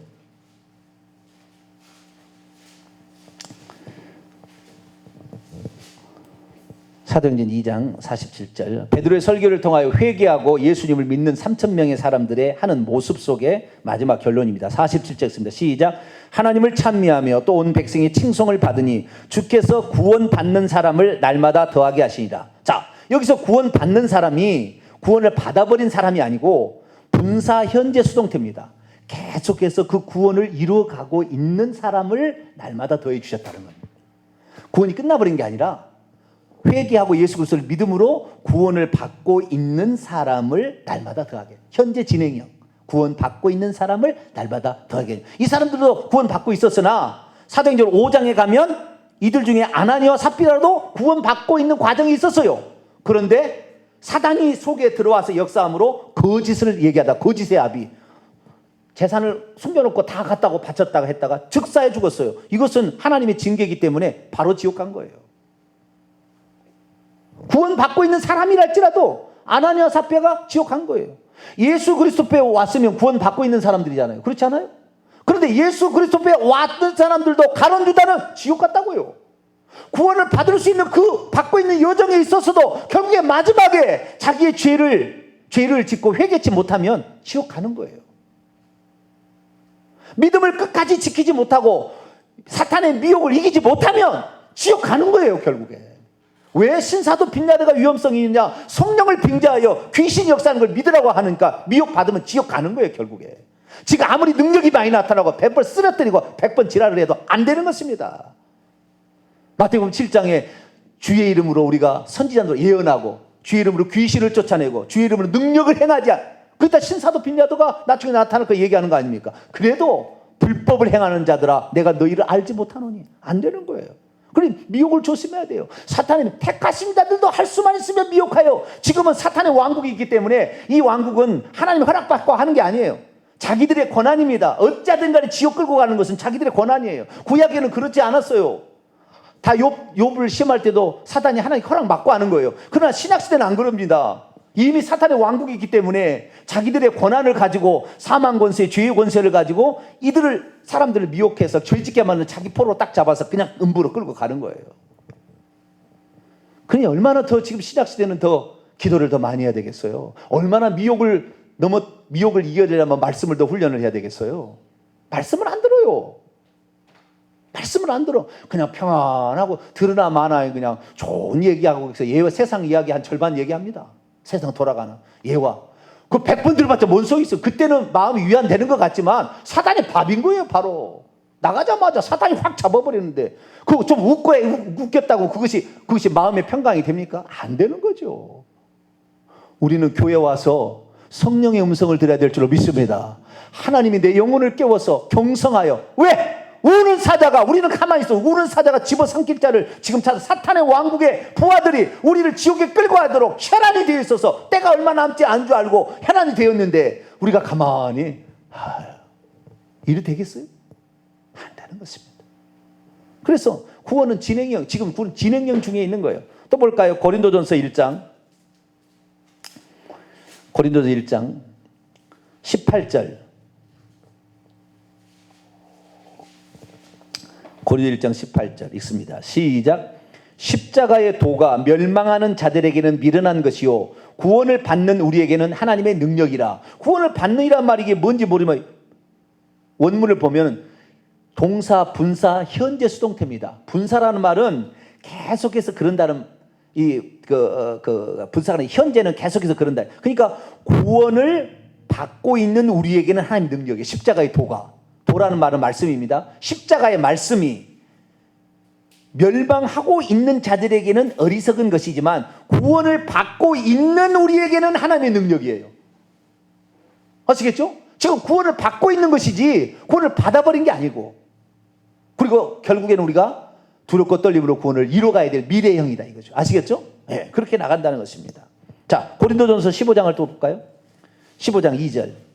A: 사도행전 2장 47절. 베드로의 설교를 통하여 회개하고 예수님을 믿는 3천 명의 사람들의 하는 모습 속에 마지막 결론입니다. 47절 읽습니다. 시작. 하나님을 찬미하며 또 온 백성이 칭송을 받으니 주께서 구원받는 사람을 날마다 더하게 하시니라. 자, 여기서 구원받는 사람이 구원을 받아버린 사람이 아니고 분사 현재 수동태입니다. 계속해서 그 구원을 이루어가고 있는 사람을 날마다 더해 주셨다는 겁니다. 구원이 끝나버린 게 아니라 회개하고 예수 그리스도를 믿음으로 구원을 받고 있는 사람을 날마다 더하게. 현재 진행형. 구원 받고 있는 사람을 날마다 더하게. 이 사람들도 구원 받고 있었으나 사도행전 5장에 가면 이들 중에 아나니와 삽비라도 구원 받고 있는 과정이 있었어요. 그런데 사단이 속에 들어와서 역사함으로 거짓을 얘기하다. 거짓의 아비. 재산을 숨겨놓고 다 갔다고 바쳤다가 했다가 즉사해 죽었어요. 이것은 하나님의 징계이기 때문에 바로 지옥 간 거예요. 구원받고 있는 사람이랄지라도 아나니아 삽비라가 지옥 간 거예요. 예수 그리스도께 왔으면 구원받고 있는 사람들이잖아요. 그렇지 않아요? 그런데 예수 그리스도께 왔던 사람들도 가론 유다는 지옥 갔다고요. 구원을 받을 수 있는 그 받고 있는 여정에 있어서도 결국에 마지막에 자기의 죄를 짓고 회개치 못하면 지옥 가는 거예요. 믿음을 끝까지 지키지 못하고 사탄의 미혹을 이기지 못하면 지옥 가는 거예요, 결국에. 왜 신사도 빈자리가 위험성이 있느냐? 성령을 빙자하여 귀신이 역사하는 걸 믿으라고 하니까 미혹받으면 지옥 가는 거예요, 결국에. 지가 아무리 능력이 많이 나타나고 100번 쓰러뜨리고 100번 지랄을 해도 안 되는 것입니다. 마태복음 7장에 주의 이름으로 우리가 선지자로 예언하고 주의 이름으로 귀신을 쫓아내고 주의 이름으로 능력을 행하지 그러니까 신사도 빈자도가 나중에 나타날 거 얘기하는 거 아닙니까? 그래도 불법을 행하는 자들아 내가 너희를 알지 못하노니 안 되는 거예요. 그러니 미혹을 조심해야 돼요. 사탄이 택하신 자들도 할 수만 있으면 미혹하여. 지금은 사탄의 왕국이 있기 때문에 이 왕국은 하나님 허락받고 하는 게 아니에요. 자기들의 권한입니다. 어찌하든 간에 지옥 끌고 가는 것은 자기들의 권한이에요. 구약에는 그렇지 않았어요. 다 욥을 시험할 때도 사탄이 하나님 허락 받고 하는 거예요. 그러나 신약시대는 안 그럽니다. 이미 사탄의 왕국이 있기 때문에 자기들의 권한을 가지고 사망 권세, 죄의 권세를 가지고 사람들을 미혹해서 죄짓게 만드는 자기 포로 딱 잡아서 그냥 음부로 끌고 가는 거예요. 그러니 얼마나 더 지금 신약시대는 더 기도를 더 많이 해야 되겠어요. 얼마나 미혹을 이겨내려면 말씀을 더 훈련을 해야 되겠어요. 말씀을 안 들어요. 말씀을 안 들어. 그냥 평안하고 들으나 마나 그냥 좋은 얘기하고 예와 세상 이야기 한 절반 얘기합니다. 세상 돌아가는 예화. 그 100번 들어봤자 뭔 소용이 있어. 그때는 마음이 위안되는 것 같지만 사단의 밥인 거예요, 바로. 나가자마자 사단이 확 잡아버리는데 그거 좀 웃겼다고 그것이 마음의 평강이 됩니까? 안 되는 거죠. 우리는 교회 와서 성령의 음성을 들어야 될 줄로 믿습니다. 하나님이 내 영혼을 깨워서 경성하여 왜? 우리는 가만히 있어. 우는 사자가 집어삼킬 자를 지금 찾아 사탄의 왕국의 부하들이 우리를 지옥에 끌고 가도록 혈안이 되어 있어서 때가 얼마 남지 않은 줄 알고 혈안이 되었는데 우리가 가만히 일이 되겠어요? 안 되는 것입니다. 그래서 구원은 진행형, 지금 구원 진행형 중에 있는 거예요. 또 볼까요? 고린도전서 1장 18절. 고린도 1장 18절 읽습니다. 시작. 십자가의 도가 멸망하는 자들에게는 미련한 것이요 구원을 받는 우리에게는 하나님의 능력이라. 구원을 받는이란 말이 이게 뭔지 모르면 원문을 보면 동사, 분사, 현재 수동태입니다. 분사라는 말은 계속해서 그런다는 분사가 현재는 계속해서 그런다. 그러니까 구원을 받고 있는 우리에게는 하나님의 능력이에요. 십자가의 도라는 말은 말씀입니다. 십자가의 말씀이 멸망하고 있는 자들에게는 어리석은 것이지만 구원을 받고 있는 우리에게는 하나님의 능력이에요. 아시겠죠? 지금 구원을 받고 있는 것이지 구원을 받아버린 게 아니고 그리고 결국에는 우리가 두렵고 떨림으로 구원을 이뤄가야 될 미래형이다 이거죠. 아시겠죠? 네, 그렇게 나간다는 것입니다. 자, 고린도전서 15장을 또 볼까요? 15장 2절.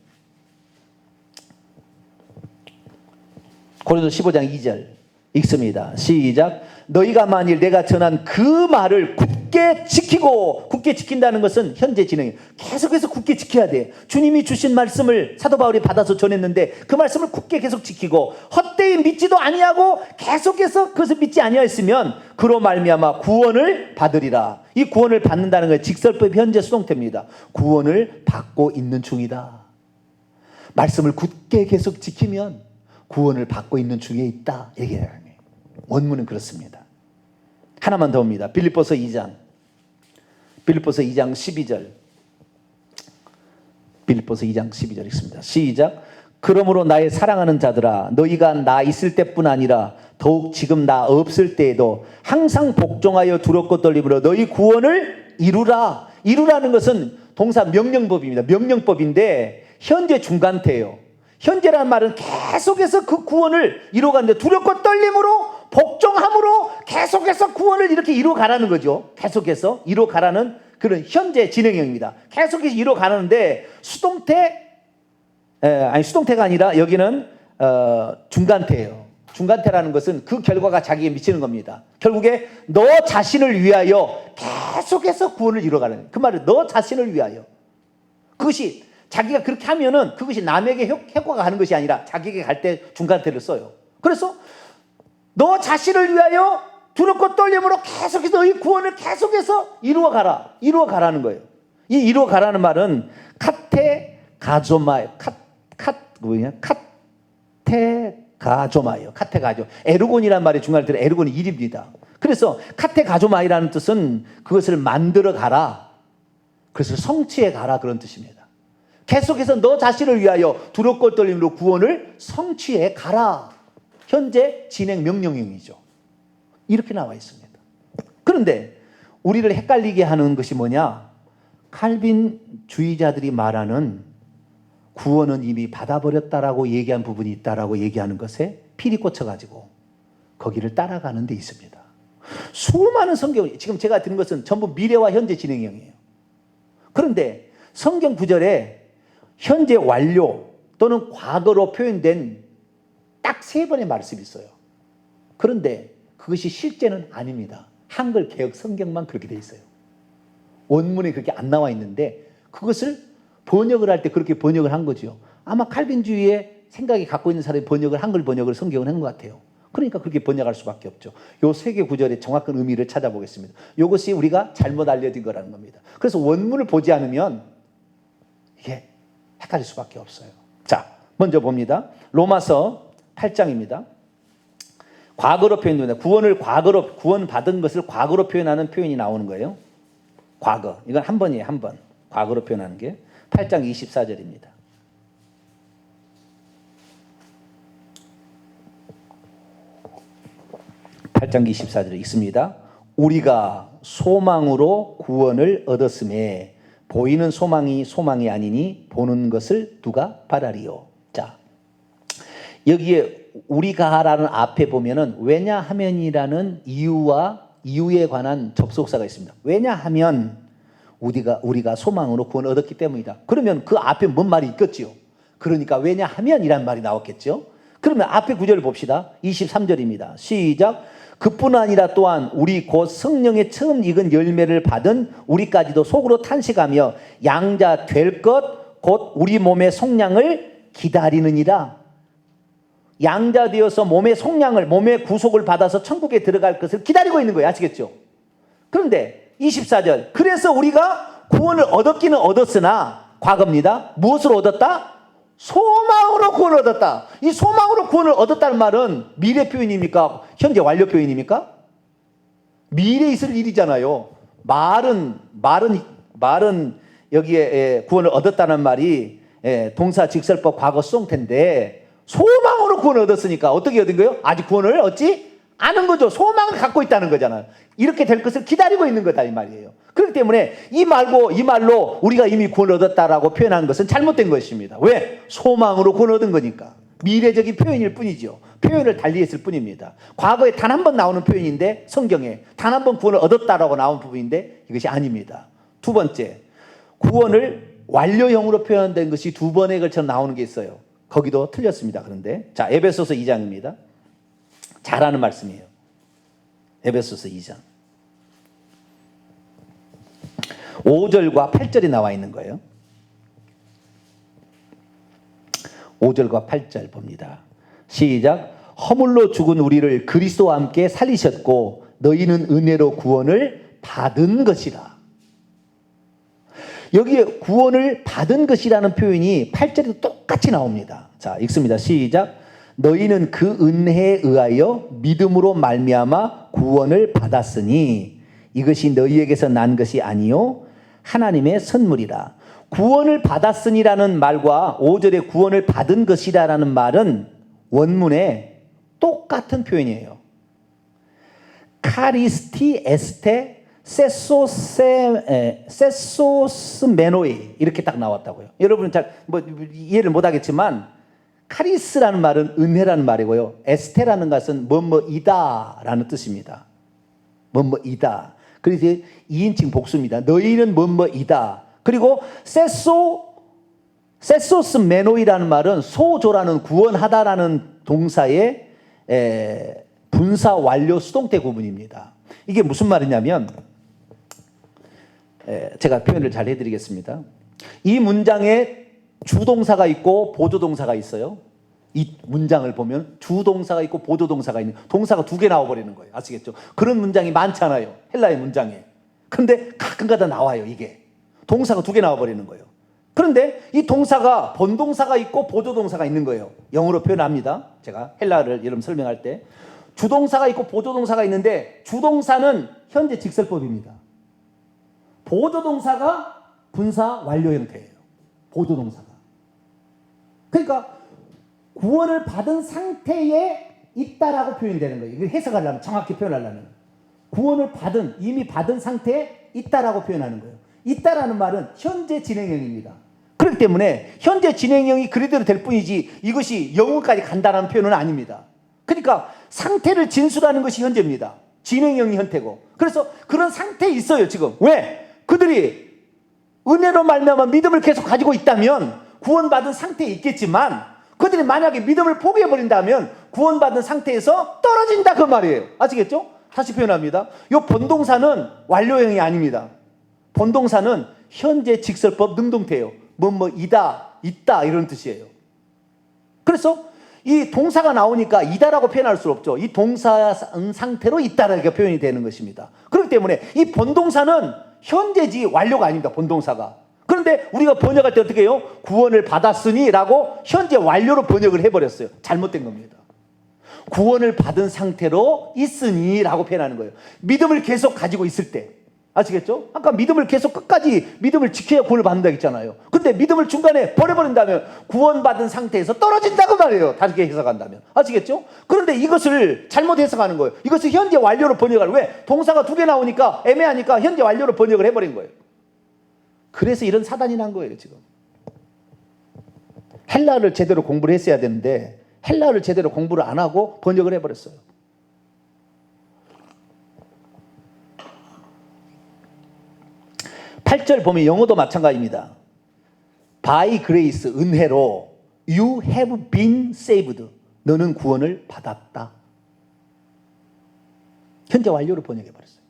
A: 고린도 15장 2절 읽습니다. 시작. 너희가 만일 내가 전한 그 말을 굳게 지키고, 굳게 지킨다는 것은 현재 진행이에요. 계속해서 굳게 지켜야 돼. 주님이 주신 말씀을 사도 바울이 받아서 전했는데 그 말씀을 굳게 계속 지키고 헛되이 믿지도 아니하고 계속해서 그것을 믿지 아니하였으면 그로 말미암아 구원을 받으리라. 이 구원을 받는다는 건 직설법 현재 수동태입니다. 구원을 받고 있는 중이다. 말씀을 굳게 계속 지키면 구원을 받고 있는 중에 있다. 얘기해요. 원문은 그렇습니다. 하나만 더 옵니다. 빌립보서 2장 12절. 빌립보서 2장 12절 읽습니다. 시작. 그러므로 나의 사랑하는 자들아, 너희가 나 있을 때뿐 아니라 더욱 지금 나 없을 때에도 항상 복종하여 두렵고 떨림으로 너희 구원을 이루라. 이루라는 것은 동사 명령법입니다. 명령법인데 현재 중간태예요. 현재란 말은 계속해서 그 구원을 이루어가는데 두렵고 떨림으로 복종함으로 계속해서 구원을 이렇게 이루어가라는 거죠. 계속해서 이루어가라는 그런 현재 진행형입니다. 계속해서 이루어가는데 수동태가 아니라 여기는 중간태예요. 중간태라는 것은 그 결과가 자기에게 미치는 겁니다. 결국에 너 자신을 위하여 계속해서 구원을 이루어가는, 그 말은 너 자신을 위하여. 그것이 자기가 그렇게 하면은 그것이 남에게 효과가 가는 것이 아니라 자기에게 갈 때 중간태를 써요. 그래서 너 자신을 위하여 두렵고 떨림으로 계속해서 너희 구원을 계속해서 이루어가라는 거예요. 이 이루어가라는 말은 카테가조마예요. 카테가조. 에르곤이라는 말이 중간에 들어 에르곤이 일입니다. 그래서 카테가조마이라는 뜻은 그것을 만들어 가라. 그것을 성취해 가라, 그런 뜻입니다. 계속해서 너 자신을 위하여 두렵고 떨림으로 구원을 성취해 가라. 현재 진행 명령형이죠. 이렇게 나와 있습니다. 그런데 우리를 헷갈리게 하는 것이 뭐냐? 칼빈주의자들이 말하는 구원은 이미 받아버렸다라고 얘기한 부분이 있다라고 얘기하는 것에 피리 꽂혀가지고 거기를 따라가는 데 있습니다. 수많은 성경을, 지금 제가 드는 것은 전부 미래와 현재 진행형이에요. 그런데 성경 구절에 현재 완료 또는 과거로 표현된 딱 3번의 말씀이 있어요. 그런데 그것이 실제는 아닙니다. 한글 개역 성경만 그렇게 돼 있어요. 원문에 그렇게 안 나와 있는데 그것을 번역을 할 때 그렇게 번역을 한 거죠. 아마 칼빈주의의 생각이 갖고 있는 사람이 한글 번역을 성경을 한 것 같아요. 그러니까 그렇게 번역할 수밖에 없죠. 요 3개 구절의 정확한 의미를 찾아보겠습니다. 이것이 우리가 잘못 알려진 거라는 겁니다. 그래서 원문을 보지 않으면 이게 헷갈릴 수밖에 없어요. 자, 먼저 봅니다. 로마서 8장입니다. 과거로 표현됩니다. 구원 받은 것을 과거로 표현하는 표현이 나오는 거예요. 과거. 이건 한 번이에요, 한 번. 과거로 표현하는 게 8장 24절입니다. (8장 24절에) 있습니다. 우리가 소망으로 구원을 얻었음에 보이는 소망이 아니니 보는 것을 누가 바라리요. 자, 여기에 우리가라는 앞에 보면은 왜냐하면이라는 이유에 관한 접속사가 있습니다. 왜냐하면 우리가 소망으로 구원을 얻었기 때문이다. 그러면 그 앞에 뭔 말이 있겠지요? 그러니까 왜냐하면이란 말이 나왔겠죠? 그러면 앞에 구절을 봅시다. 23절입니다. 시작. 그뿐 아니라 또한 우리 곧 성령의 처음 익은 열매를 받은 우리까지도 속으로 탄식하며 양자 될 것 곧 우리 몸의 속량을 기다리느니라. 양자 되어서 몸의 구속을 받아서 천국에 들어갈 것을 기다리고 있는 거예요. 아시겠죠? 그런데 24절. 그래서 우리가 구원을 얻었기는 얻었으나 과거입니다. 무엇으로 얻었다? 소망으로 구원을 얻었다. 이 소망으로 구원을 얻었다는 말은 미래 표현입니까? 현재 완료 표현입니까? 미래에 있을 일이잖아요. 말은 여기에 구원을 얻었다는 말이 동사 직설법 과거 수동태인데 소망으로 구원을 얻었으니까 어떻게 얻은 거예요? 아직 구원을 얻지 않은 거죠. 소망을 갖고 있다는 거잖아요. 이렇게 될 것을 기다리고 있는 거다 이 말이에요. 그렇기 때문에 이 말로 우리가 이미 구원을 얻었다라고 표현하는 것은 잘못된 것입니다. 왜? 소망으로 구원을 얻은 거니까. 미래적인 표현일 뿐이죠. 표현을 달리했을 뿐입니다. 과거에 단 한 번 나오는 표현인데 성경에 단 한 번 구원을 얻었다라고 나온 부분인데 이것이 아닙니다. 두 번째, 구원을 완료형으로 표현된 것이 2번에 걸쳐 나오는 게 있어요. 거기도 틀렸습니다. 그런데 자, 에베소서 2장입니다. 잘하는 말씀이에요. 에베소서 2장 5절과 8절이 나와 있는 거예요. 5절과 8절 봅니다. 시작. 허물로 죽은 우리를 그리스도와 함께 살리셨고 너희는 은혜로 구원을 받은 것이라. 여기에 구원을 받은 것이라는 표현이 8절에도 똑같이 나옵니다. 자, 읽습니다. 시작. 너희는 그 은혜에 의하여 믿음으로 말미암아 구원을 받았으니 이것이 너희에게서 난 것이 아니요 하나님의 선물이라. 구원을 받았으니라는 말과 5절에 구원을 받은 것이라는 말은 원문에 똑같은 표현이에요. 카리스티 에스테 세소스메노이 이렇게 딱 나왔다고요. 여러분은 잘 이해를 못하겠지만 카리스라는 말은 은혜라는 말이고요. 에스테라는 것은 뭐뭐이다라는 뜻입니다. 뭐뭐이다. 그래서 2인칭 복수입니다. 너희는 뭐뭐이다. 그리고 세소스메노이라는 말은 소조라는 구원하다라는 동사의 분사 완료 수동태 구문입니다. 이게 무슨 말이냐면 제가 표현을 잘 해드리겠습니다. 이 문장에 주동사가 있고 보조동사가 있어요. 이 문장을 보면 주동사가 있고 보조동사가 있는 동사가 두 개 나와버리는 거예요. 아시겠죠? 그런 문장이 많잖아요. 헬라의 문장에. 근데 가끔가다 나와요. 이게 동사가 두 개 나와버리는 거예요. 그런데 이 동사가 본동사가 있고 보조동사가 있는 거예요. 영어로 표현합니다. 제가 헬라를 여러분 설명할 때 주동사가 있고 보조동사가 있는데 주동사는 현재 직설법입니다. 보조동사가 분사 완료 형태예요. 보조동사가. 그러니까 구원을 받은 상태에 있다라고 표현되는 거예요. 이걸 해석하려면, 정확히 표현하려면 구원을 받은, 이미 받은 상태에 있다라고 표현하는 거예요. 있다라는 말은 현재 진행형입니다. 그렇기 때문에 현재 진행형이 그대로 될 뿐이지 이것이 영혼까지 간다는 표현은 아닙니다. 그러니까 상태를 진술하는 것이 현재입니다. 진행형이 현태고. 그래서 그런 상태에 있어요 지금. 왜? 그들이 은혜로 말미암아 믿음을 계속 가지고 있다면 구원받은 상태에 있겠지만 그들이 만약에 믿음을 포기해버린다면 구원받은 상태에서 떨어진다 그 말이에요. 아시겠죠? 다시 표현합니다. 이 본동사는 완료형이 아닙니다. 본동사는 현재 직설법 능동태예요. 뭐뭐이다, 있다 이런 뜻이에요. 그래서 이 동사가 나오니까 이다라고 표현할 수 없죠. 이 동사 상태로 있다라고 표현이 되는 것입니다. 그렇기 때문에 이 본동사는 현재지 완료가 아닙니다. 본동사가. 그런데 우리가 번역할 때 어떻게 해요? 구원을 받았으니 라고 현재 완료로 번역을 해버렸어요. 잘못된 겁니다. 구원을 받은 상태로 있으니 라고 표현하는 거예요. 믿음을 계속 가지고 있을 때. 아시겠죠? 아까 믿음을 계속 끝까지 믿음을 지켜야 구원을 받는다 했잖아요. 근데 믿음을 중간에 버려버린다면 구원받은 상태에서 떨어진다고 말이에요. 다르게 해석한다면. 아시겠죠? 그런데 이것을 잘못 해석하는 거예요. 이것을 현재 완료로 번역을. 왜? 동사가 두 개 나오니까 애매하니까 현재 완료로 번역을 해버린 거예요. 그래서 이런 사단이 난 거예요 지금. 헬라를 제대로 공부를 했어야 되는데 헬라를 제대로 공부를 안 하고 번역을 해버렸어요. 8절 보면 영어도 마찬가지입니다. By grace, 은혜로 You have been saved. 너는 구원을 받았다. 현재 완료로 번역해버렸어요.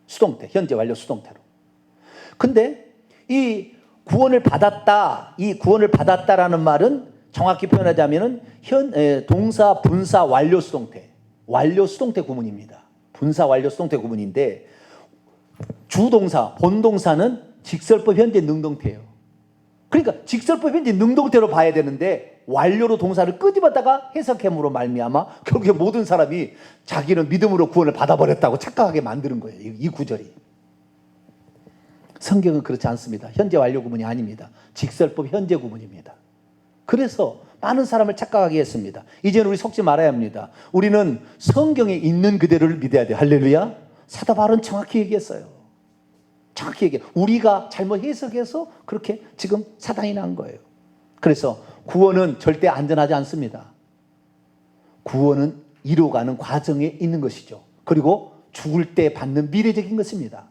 A: 수동태, 현재 완료 수동태로. 근데 이 구원을 받았다, 이 구원을 받았다라는 말은 정확히 표현하자면 동사, 분사, 완료 수동태, 완료 수동태 구문입니다. 분사, 완료 수동태 구문인데 주동사, 본동사는 직설법 현재 능동태예요. 그러니까 직설법 현재 능동태로 봐야 되는데 완료로 동사를 끄집었다가 해석함으로 말미암아 결국에 모든 사람이 자기는 믿음으로 구원을 받아버렸다고 착각하게 만드는 거예요. 이 구절이. 성경은 그렇지 않습니다. 현재 완료 구문이 아닙니다. 직설법 현재 구문입니다. 그래서 많은 사람을 착각하게 했습니다. 이제는 우리 속지 말아야 합니다. 우리는 성경에 있는 그대로를 믿어야 돼요. 할렐루야. 사도 바울은 정확히 얘기했어요. 정확히 얘기해요. 우리가 잘못 해석해서 그렇게 지금 사단이 난 거예요. 그래서 구원은 절대 안전하지 않습니다. 구원은 이루어가는 과정에 있는 것이죠. 그리고 죽을 때 받는 미래적인 것입니다.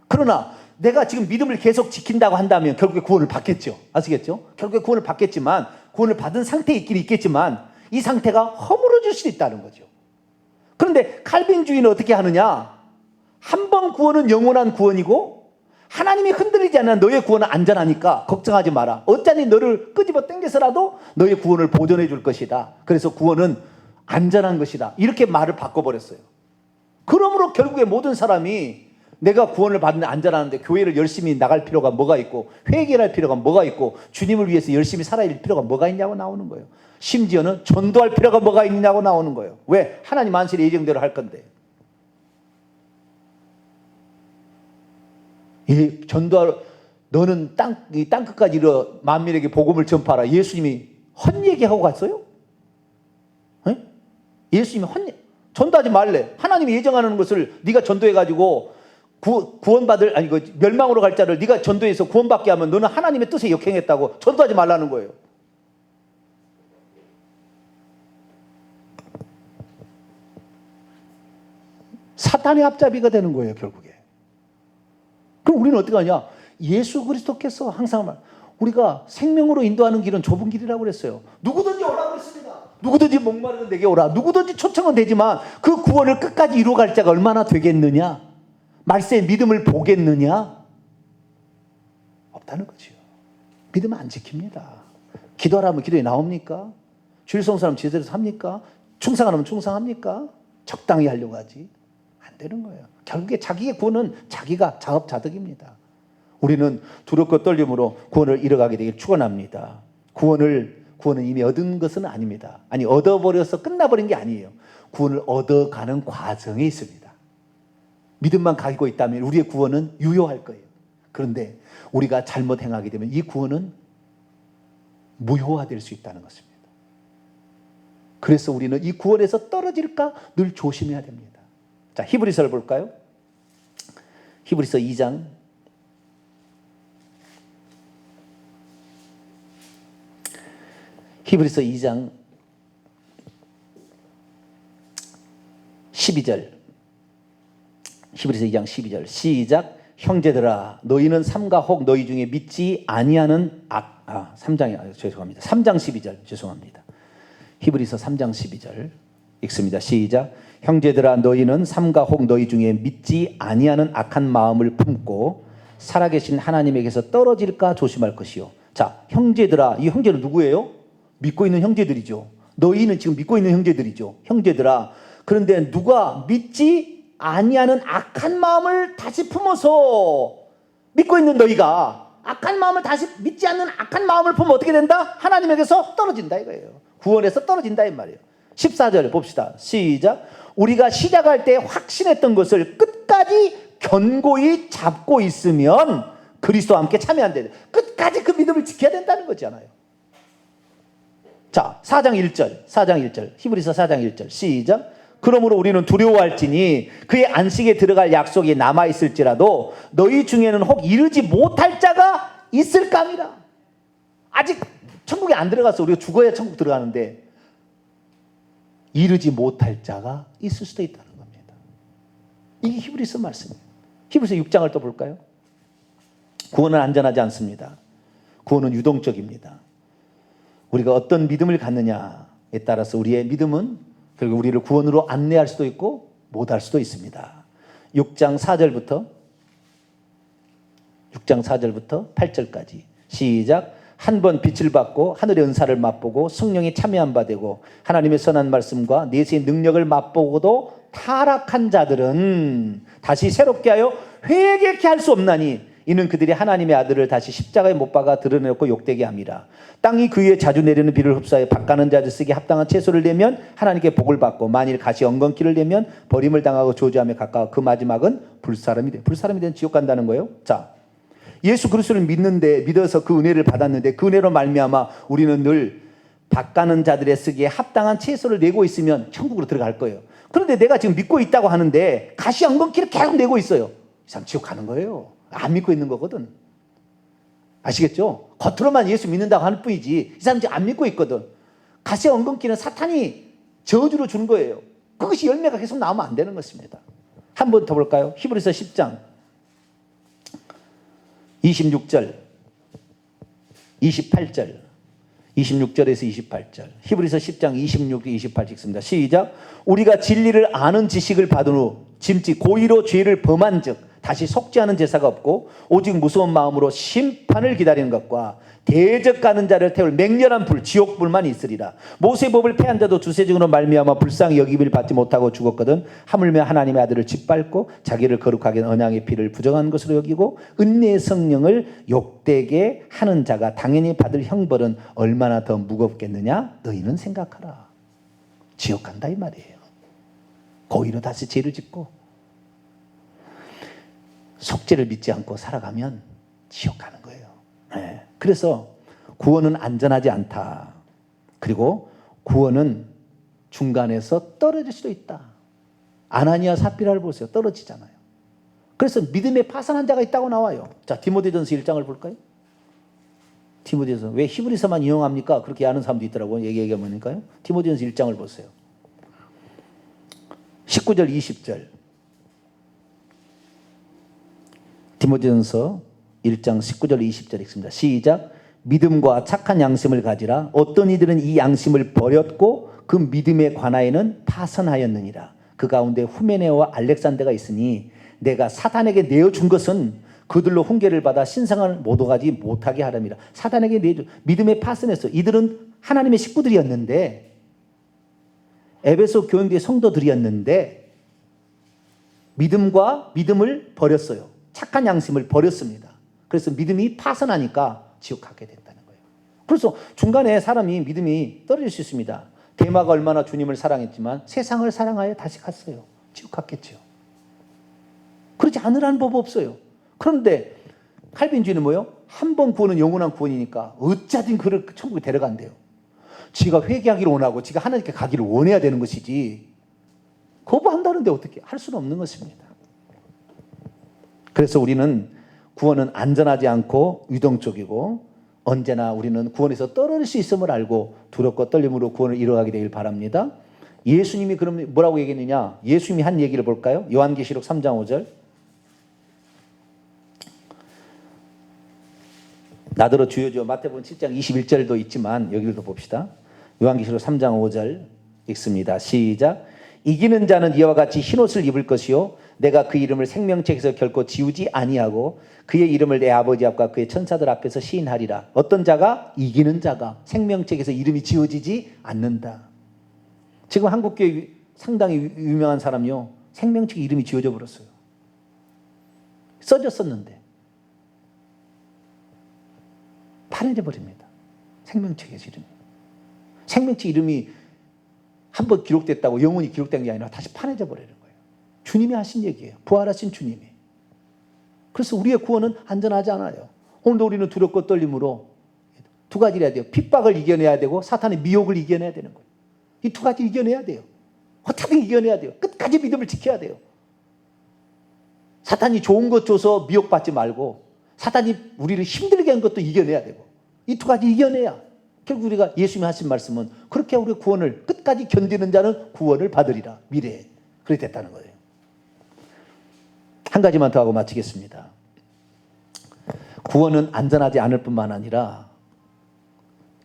A: 그러나 내가 지금 믿음을 계속 지킨다고 한다면 결국에 구원을 받겠죠. 아시겠죠? 결국에 구원을 받겠지만 구원을 받은 상태에 있긴 있겠지만 이 상태가 허물어질 수도 있다는 거죠. 그런데 칼빈주의는 어떻게 하느냐? 한 번 구원은 영원한 구원이고 하나님이 흔들리지 않는 너의 구원은 안전하니까 걱정하지 마라. 어쩌니 너를 끄집어 당겨서라도 너의 구원을 보존해 줄 것이다. 그래서 구원은 안전한 것이다. 이렇게 말을 바꿔버렸어요. 그러므로 결국에 모든 사람이 내가 구원을 받는 안전하는데 교회를 열심히 나갈 필요가 뭐가 있고 회개할 필요가 뭐가 있고 주님을 위해서 열심히 살아야 될 필요가 뭐가 있냐고 나오는 거예요. 심지어는 전도할 필요가 뭐가 있냐고 나오는 거예요. 왜? 하나님 안실의 예정대로 할 건데. 이 전도할 너는 이 땅끝까지 이르러 만민에게 복음을 전파하라. 예수님이 헛얘기하고 갔어요? 네? 예수님이 전도하지 말래. 하나님이 예정하는 것을 네가 전도해가지고 구원받을 아니 멸망으로 갈 자를 네가 전도해서 구원받게 하면 너는 하나님의 뜻에 역행했다고. 전도하지 말라는 거예요. 사탄의 앞잡이가 되는 거예요, 결국에. 그럼 우리는 어떻게 하냐? 예수 그리스도께서 항상 우리가 생명으로 인도하는 길은 좁은 길이라고 그랬어요. 누구든지 오라고 그랬습니다. 누구든지 목마르면 내게 오라. 누구든지 초청은 되지만 그 구원을 끝까지 이루어갈 자가 얼마나 되겠느냐? 말세의 믿음을 보겠느냐? 없다는 거죠. 믿으면 안 지킵니다. 기도하라면 기도에 나옵니까? 주일 성수하면 제대로 합니까? 충성하라면 충성합니까? 적당히 하려고 하지. 안 되는 거예요. 결국에 자기의 구원은 자기가 자업자득입니다. 우리는 두렵고 떨림으로 구원을 이뤄가게 되길 축원합니다. 구원은 이미 얻은 것은 아닙니다. 아니 얻어버려서 끝나버린 게 아니에요. 구원을 얻어가는 과정에 있습니다. 믿음만 가지고 있다면 우리의 구원은 유효할 거예요. 그런데 우리가 잘못 행하게 되면 이 구원은 무효화될 수 있다는 것입니다. 그래서 우리는 이 구원에서 떨어질까 늘 조심해야 됩니다. 자, 히브리서를 볼까요? 히브리서 2장 12절. 히브리서 2장 12절. 시작. 형제들아 너희는 삼가 혹 너희 중에 믿지 아니하는 3장 12절. 죄송합니다. 히브리서 3장 12절 읽습니다. 시작. 형제들아 너희는 삼가 혹 너희 중에 믿지 아니하는 악한 마음을 품고 살아계신 하나님에게서 떨어질까 조심할 것이요. 자, 형제들아, 이 형제는 누구예요? 믿고 있는 형제들이죠. 너희는 지금 믿고 있는 형제들이죠. 형제들아, 그런데 누가 믿지 아니하는 악한 마음을 다시 품어서 믿고 있는 너희가 악한 마음을 다시 믿지 않는 악한 마음을 품으면 어떻게 된다? 하나님에게서 떨어진다 이거예요. 구원에서 떨어진다 이 말이에요. 14절 봅시다. 시작. 우리가 시작할 때 확신했던 것을 끝까지 견고히 잡고 있으면 그리스도와 함께 참여한다. 끝까지 그 믿음을 지켜야 된다는 거잖아요. 자, 4장 1절. 히브리서 4장 1절. 시작. 그러므로 우리는 두려워할지니 그의 안식에 들어갈 약속이 남아있을지라도 너희 중에는 혹 이르지 못할 자가 있을까미라. 아직 천국에 안 들어가서 우리가 죽어야 천국 들어가는데 이르지 못할 자가 있을 수도 있다는 겁니다. 이게 히브리서 말씀이에요. 히브리서 6장을 또 볼까요? 구원은 안전하지 않습니다. 구원은 유동적입니다. 우리가 어떤 믿음을 갖느냐에 따라서 우리의 믿음은 결국 우리를 구원으로 안내할 수도 있고 못할 수도 있습니다. 6장 4절부터 8절까지 시작. 한 번 빛을 받고 하늘의 은사를 맛보고 성령이 참여한 바 되고 하나님의 선한 말씀과 내세의 능력을 맛보고도 타락한 자들은 다시 새롭게 하여 회개케 할 수 없나니 이는 그들이 하나님의 아들을 다시 십자가에 못 박아 드러내고 욕되게 함이라. 땅이 그 위에 자주 내리는 비를 흡사해 밭가는 자들 쓰기 합당한 채소를 내면 하나님께 복을 받고 만일 가시 엉겅퀴를 내면 버림을 당하고 저주함에 가까워 그 마지막은 불사람이 되는 지옥 간다는 거예요. 자, 예수 그리스도를 믿어서 그 은혜를 받았는데 그 은혜로 말미암아 우리는 늘 밭가는 자들의 쓰기에 합당한 채소를 내고 있으면 천국으로 들어갈 거예요. 그런데 내가 지금 믿고 있다고 하는데 가시 엉겅퀴를 계속 내고 있어요. 이 사람 지옥 가는 거예요. 안 믿고 있는 거거든. 아시겠죠? 겉으로만 예수 믿는다고 하는 뿐이지 이 사람 지금 안 믿고 있거든. 가시 엉겅퀴는 사탄이 저주로 주는 거예요. 그것이 열매가 계속 나오면 안 되는 것입니다. 한 번 더 볼까요? 히브리서 10장 26절 28절 26절에서 28절 히브리서 10장 26, 28 읽습니다. 시작. 우리가 진리를 아는 지식을 받은 후 짐짓 고의로 죄를 범한 즉 다시 속죄하는 제사가 없고 오직 무서운 마음으로 심판을 기다리는 것과 대적하는 자를 태울 맹렬한 불 지옥불만 있으리라. 모세의 법을 폐한 자도 두세 증으로 말미암아 불쌍히 여김을 받지 못하고 죽었거든 하물며 하나님의 아들을 짓밟고 자기를 거룩하게 한 언약의 피를 부정한 것으로 여기고 은혜의 성령을 욕되게 하는 자가 당연히 받을 형벌은 얼마나 더 무겁겠느냐 너희는 생각하라. 지옥 간다 이 말이에요. 거기로 다시 죄를 짓고 속죄를 믿지 않고 살아가면 지옥 가는 거예요. 네. 그래서 구원은 안전하지 않다. 그리고 구원은 중간에서 떨어질 수도 있다. 아나니아 삽비라를 보세요. 떨어지잖아요. 그래서 믿음에 파산한 자가 있다고 나와요. 자, 디모데전서 1장을 볼까요? 디모데전서 왜 히브리서만 이용합니까? 그렇게 아는 사람도 있더라고요. 얘기하니까요. 디모데전서 1장을 보세요. 19절 20절 디모데전서 1장 19절 20절 읽습니다. 시작. 믿음과 착한 양심을 가지라. 어떤 이들은 이 양심을 버렸고 그 믿음의 관하에는 파선하였느니라. 그 가운데 후메네오와 알렉산더가 있으니 내가 사탄에게 내어준 것은 그들로 훈계를 받아 신성을 모독하지 못하게 하렵니다. 사탄에게 내어준 믿음에 파선했어. 이들은 하나님의 식구들이었는데 에베소 교인들의 성도들이었는데 믿음을 버렸어요. 착한 양심을 버렸습니다. 그래서 믿음이 파선하니까 지옥 가게 된다는 거예요. 그래서 중간에 사람이 믿음이 떨어질 수 있습니다. 데마가 얼마나 주님을 사랑했지만 세상을 사랑하여 다시 갔어요. 지옥 갔겠죠. 그렇지 않으라는 법 없어요. 그런데 칼빈주의는 뭐예요? 한 번 구원은 영원한 구원이니까 어쩌든 그를 천국에 데려간대요. 지가 회개하기를 원하고 지가 하나님께 가기를 원해야 되는 것이지 거부한다는데 어떻게 할 수는 없는 것입니다. 그래서 우리는 구원은 안전하지 않고 유동적이고 언제나 우리는 구원에서 떨어질 수 있음을 알고 두렵고 떨림으로 구원을 이뤄가게 되길 바랍니다. 예수님이 그럼 뭐라고 얘기했느냐? 예수님이 한 얘기를 볼까요? 요한계시록 3장 5절 나더러 주여주여 마태복음 7장 21절도 있지만 여기를 더 봅시다. 요한계시록 3장 5절 읽습니다. 시작. 이기는 자는 이와 같이 흰옷을 입을 것이요 내가 그 이름을 생명책에서 결코 지우지 아니하고 그의 이름을 내 아버지 앞과 그의 천사들 앞에서 시인하리라. 어떤 자가? 이기는 자가 생명책에서 이름이 지워지지 않는다. 지금 한국교회 상당히 유명한 사람이요 생명책에 이름이 지워져 버렸어요. 써졌었는데 파래져 버립니다. 생명책에서 이름이. 생명책 이름이 한번 기록됐다고 영원히 기록된 게 아니라 다시 파내져 버리는 거예요. 주님이 하신 얘기예요. 부활하신 주님이. 그래서 우리의 구원은 안전하지 않아요. 오늘도 우리는 두렵고 떨림으로 두 가지를 해야 돼요. 핍박을 이겨내야 되고 사탄의 미혹을 이겨내야 되는 거예요. 이 두 가지 이겨내야 돼요. 어떻게 이겨내야 돼요. 끝까지 믿음을 지켜야 돼요. 사탄이 좋은 것 줘서 미혹받지 말고 사탄이 우리를 힘들게 한 것도 이겨내야 되고 이 두 가지 이겨내야 결국 우리가 예수님이 하신 말씀은 그렇게 우리 구원을 끝까지 견디는 자는 구원을 받으리라. 미래에. 그렇게 됐다는 거예요. 한 가지만 더 하고 마치겠습니다. 구원은 안전하지 않을 뿐만 아니라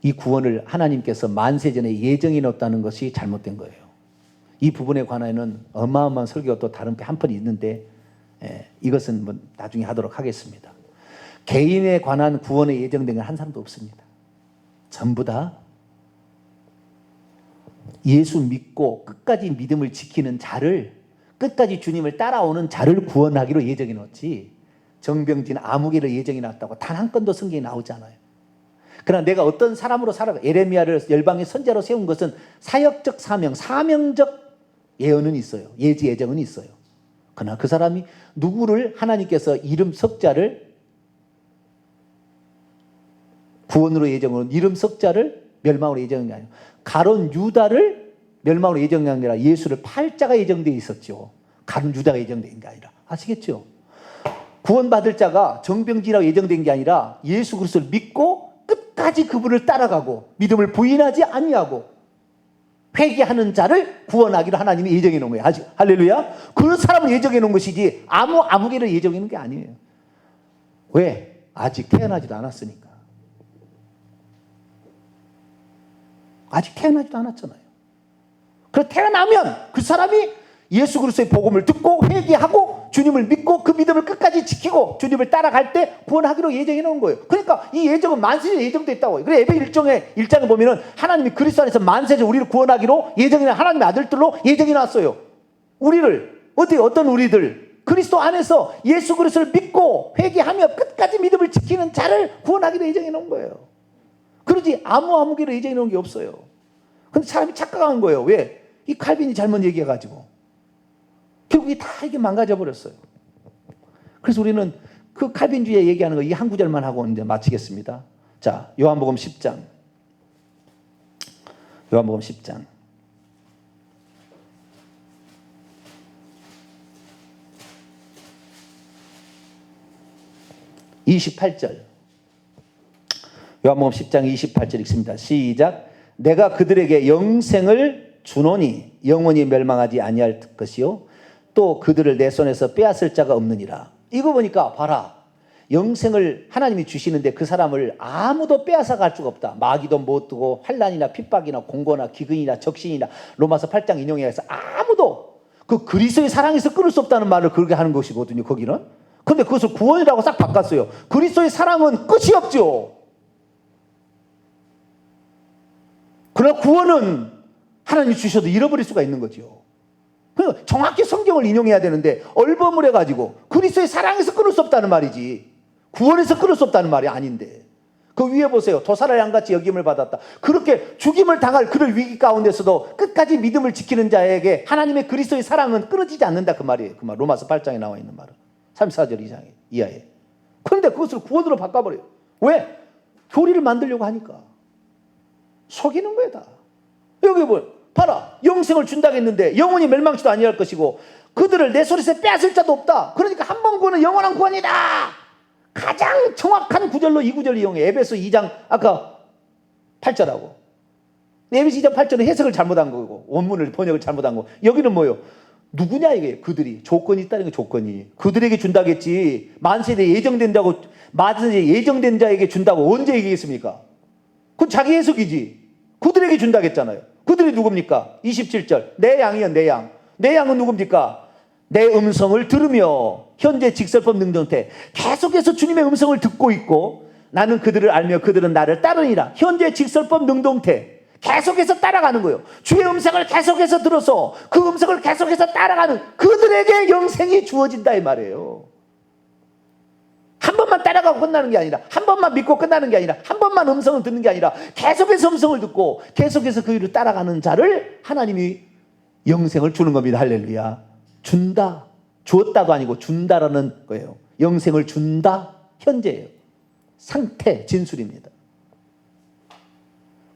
A: 이 구원을 하나님께서 만세전에 예정해 놓았다는 것이 잘못된 거예요. 이 부분에 관하여는 어마어마한 설교가 또 다른 한 편 있는데 이것은 뭐 나중에 하도록 하겠습니다. 개인에 관한 구원에 예정된 건 한 사람도 없습니다. 전부 다 예수 믿고 끝까지 믿음을 지키는 자를 끝까지 주님을 따라오는 자를 구원하기로 예정해 놓지 정병진 아무개를 예정해 놨다고 단 한 건도 성경에 나오지 않아요. 그러나 내가 어떤 사람으로 살아가 에레미야를 열방의 선지자로 세운 것은 사역적 사명, 사명적 예언은 있어요. 예지 예정은 있어요. 그러나 그 사람이 누구를 하나님께서 이름 석자를 구원으로 예정으로 이름 석자를 멸망으로 예정한 게 아니에요. 가론 유다를 멸망으로 예정한 게 아니라 예수를 팔자가 예정되어 있었죠. 가론 유다가 예정된 게 아니라. 아시겠죠? 구원받을 자가 정병진이라고 예정된 게 아니라 예수 그리스도를 믿고 끝까지 그분을 따라가고 믿음을 부인하지 아니하고 회개하는 자를 구원하기로 하나님이 예정해 놓은 거예요. 할렐루야. 그 사람을 예정해 놓은 것이지 아무개를 예정해 놓은 게 아니에요. 왜? 아직 태어나지도 않았으니까. 아직 태어나지도 않았잖아요. 그래서 태어나면 그 사람이 예수 그리스도의 복음을 듣고 회개하고 주님을 믿고 그 믿음을 끝까지 지키고 주님을 따라갈 때 구원하기로 예정해 놓은 거예요. 그러니까 이 예정은 만세에 예정돼 있다고. 그래 에베 1장에 보면은 하나님이 그리스도 안에서 만세에 우리를 구원하기로 예정해 놓은 하나님의 아들들로 예정해 놨어요. 우리를 어떤 우리들 그리스도 안에서 예수 그리스도를 믿고 회개하며 끝까지 믿음을 지키는 자를 구원하기로 예정해 놓은 거예요. 그러지 아무개로 예정해 놓은 게 없어요. 근데 사람이 착각한 거예요. 왜? 이 칼빈이 잘못 얘기해가지고 결국 다 이게 망가져 버렸어요. 그래서 우리는 그 칼빈주의에 얘기하는 거 이 한 구절만 하고 이제 마치겠습니다. 자, 요한복음 10장. 요한복음 10장. 28절. 요한복음 10장 28절 읽습니다. 시작. 내가 그들에게 영생을 주노니 영원히 멸망하지 아니할 것이요 또 그들을 내 손에서 빼앗을 자가 없느니라. 이거 보니까 봐라. 영생을 하나님이 주시는데 그 사람을 아무도 빼앗아 갈 수가 없다. 마귀도 못 두고 환난이나 핍박이나 공고나 기근이나 적신이나 로마서 8장 인용에 해서 아무도 그 그리스도의 사랑에서 끊을 수 없다는 말을 그렇게 하는 것이거든요. 거기는. 근데 그것을 구원이라고 싹 바꿨어요. 그리스도의 사랑은 끝이 없죠. 그러나 구원은 하나님이 주셔도 잃어버릴 수가 있는 거죠. 그러니까 정확히 성경을 인용해야 되는데 얼버무려가지고 그리스도의 사랑에서 끊을 수 없다는 말이지 구원에서 끊을 수 없다는 말이 아닌데 그 위에 보세요. 도살할 양같이 여김을 받았다. 그렇게 죽임을 당할 그를 위기 가운데서도 끝까지 믿음을 지키는 자에게 하나님의 그리스도의 사랑은 끊어지지 않는다 그 말이에요. 그 말 로마서 8장에 나와 있는 말은 34절 이하에. 그런데 그것을 구원으로 바꿔버려요. 왜? 교리를 만들려고 하니까. 속이는 거야 다. 여기 봐라. 영생을 준다고 했는데 영원히 멸망치도 아니할 것이고 그들을 내 손에서 빼앗을 자도 없다. 그러니까 한 번 구원은 영원한 구원이다. 가장 정확한 구절로 이 구절을 이용해. 에베소 2장 아까 8절하고 에베소 2장 8절은 해석을 잘못한 거고 원문을 번역을 잘못한 거고 여기는 뭐예요? 누구냐 이게 그들이 조건이 있다는 게 조건이 그들에게 준다겠지. 만세에 예정된다고 만세에 예정된 자에게 준다고 언제 얘기했습니까? 그건 자기 해석이지. 그들에게 준다겠잖아요. 그들이 누굽니까? 27절 내 양이요 내 양. 내 양은 누굽니까? 내 음성을 들으며 현재 직설법 능동태 계속해서 주님의 음성을 듣고 있고 나는 그들을 알며 그들은 나를 따르니라. 현재 직설법 능동태 계속해서 따라가는 거예요. 주의 음성을 계속해서 들어서 그 음성을 계속해서 따라가는 그들에게 영생이 주어진다 이 말이에요. 한 번만 따라가고 끝나는 게 아니라 한 번만 믿고 끝나는 게 아니라 한 번만 음성을 듣는 게 아니라 계속해서 음성을 듣고 계속해서 그 일을 따라가는 자를 하나님이 영생을 주는 겁니다. 할렐루야. 준다. 주었다도 아니고 준다라는 거예요. 영생을 준다. 현재예요. 상태 진술입니다.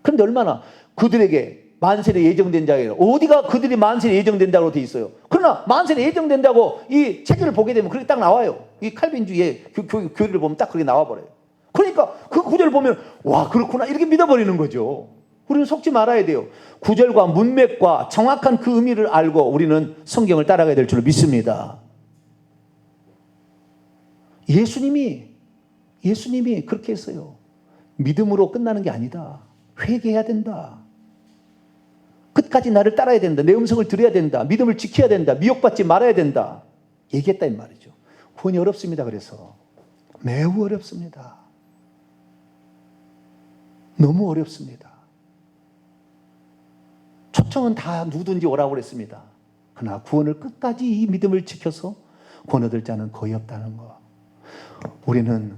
A: 그런데 얼마나 그들에게 만세에 예정된 자예요. 어디가 그들이 만세에 예정된다고 돼 있어요. 그러나 만세에 예정된다고 이 책을 보게 되면 그렇게 딱 나와요. 이 칼빈주의의 교리를 보면 딱 그렇게 나와버려요. 그러니까 그 구절을 보면 와 그렇구나 이렇게 믿어버리는 거죠. 우리는 속지 말아야 돼요. 구절과 문맥과 정확한 그 의미를 알고 우리는 성경을 따라가야 될 줄 믿습니다. 예수님이 그렇게 했어요. 믿음으로 끝나는 게 아니다. 회개해야 된다. 끝까지 나를 따라야 된다. 내 음성을 들어야 된다. 믿음을 지켜야 된다. 미혹받지 말아야 된다. 얘기했다 이 말이죠. 구원이 어렵습니다. 그래서 매우 어렵습니다. 너무 어렵습니다. 초청은 다 누구든지 오라고 그랬습니다. 그러나 구원을 끝까지 이 믿음을 지켜서 구원 얻을 자는 거의 없다는 거. 우리는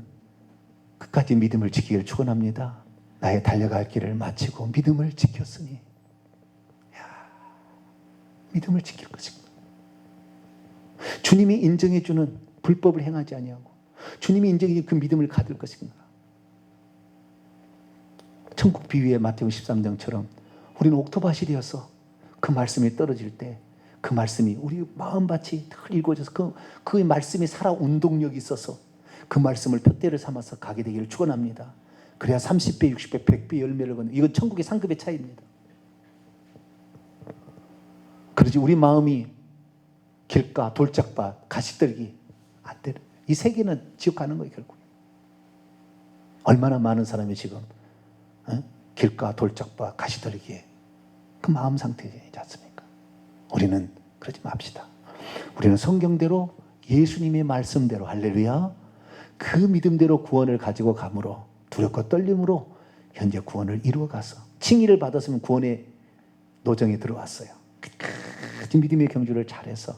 A: 끝까지 믿음을 지키기를 축원합니다. 나의 달려갈 길을 마치고 믿음을 지켰으니 믿음을 지킬 것입니다. 주님이 인정해 주는 불법을 행하지 아니하고 주님이 인정해 주는 그 믿음을 가질 것입니다. 천국 비유의 마태복음 13장처럼 우리는 옥토밭이 되어서 그 말씀이 떨어질 때 그 말씀이 우리 마음밭이 늘 읽어져서 그 말씀이 살아 운동력이 있어서 그 말씀을 표대를 삼아서 가게 되기를 축원합니다. 그래야 30배, 60배, 100배 열매를 거는 이건 천국의 상급의 차이입니다. 그러지 우리 마음이 길가, 돌짝밭, 가시떨기 안 되는 이 세계는 지옥 가는 거예요 결국. 얼마나 많은 사람이 지금 길가, 돌짝밭, 가시떨기에 그 마음 상태이지 않습니까? 우리는 그러지 맙시다. 우리는 성경대로 예수님의 말씀대로 할렐루야 그 믿음대로 구원을 가지고 감으로 두렵고 떨림으로 현재 구원을 이루어가서 칭의를 받았으면 구원의 노정에 들어왔어요. 그 믿음의 경주를 잘해서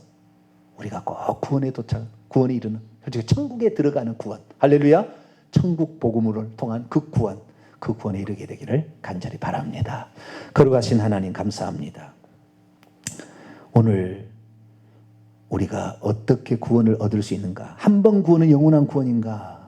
A: 우리가 꼭 구원에 구원에 이르는 솔직히 천국에 들어가는 구원 할렐루야 천국 복음을 통한 그 구원에 이르게 되기를 간절히 바랍니다. 거룩하신 하나님 감사합니다. 오늘 우리가 어떻게 구원을 얻을 수 있는가? 한 번 구원은 영원한 구원인가?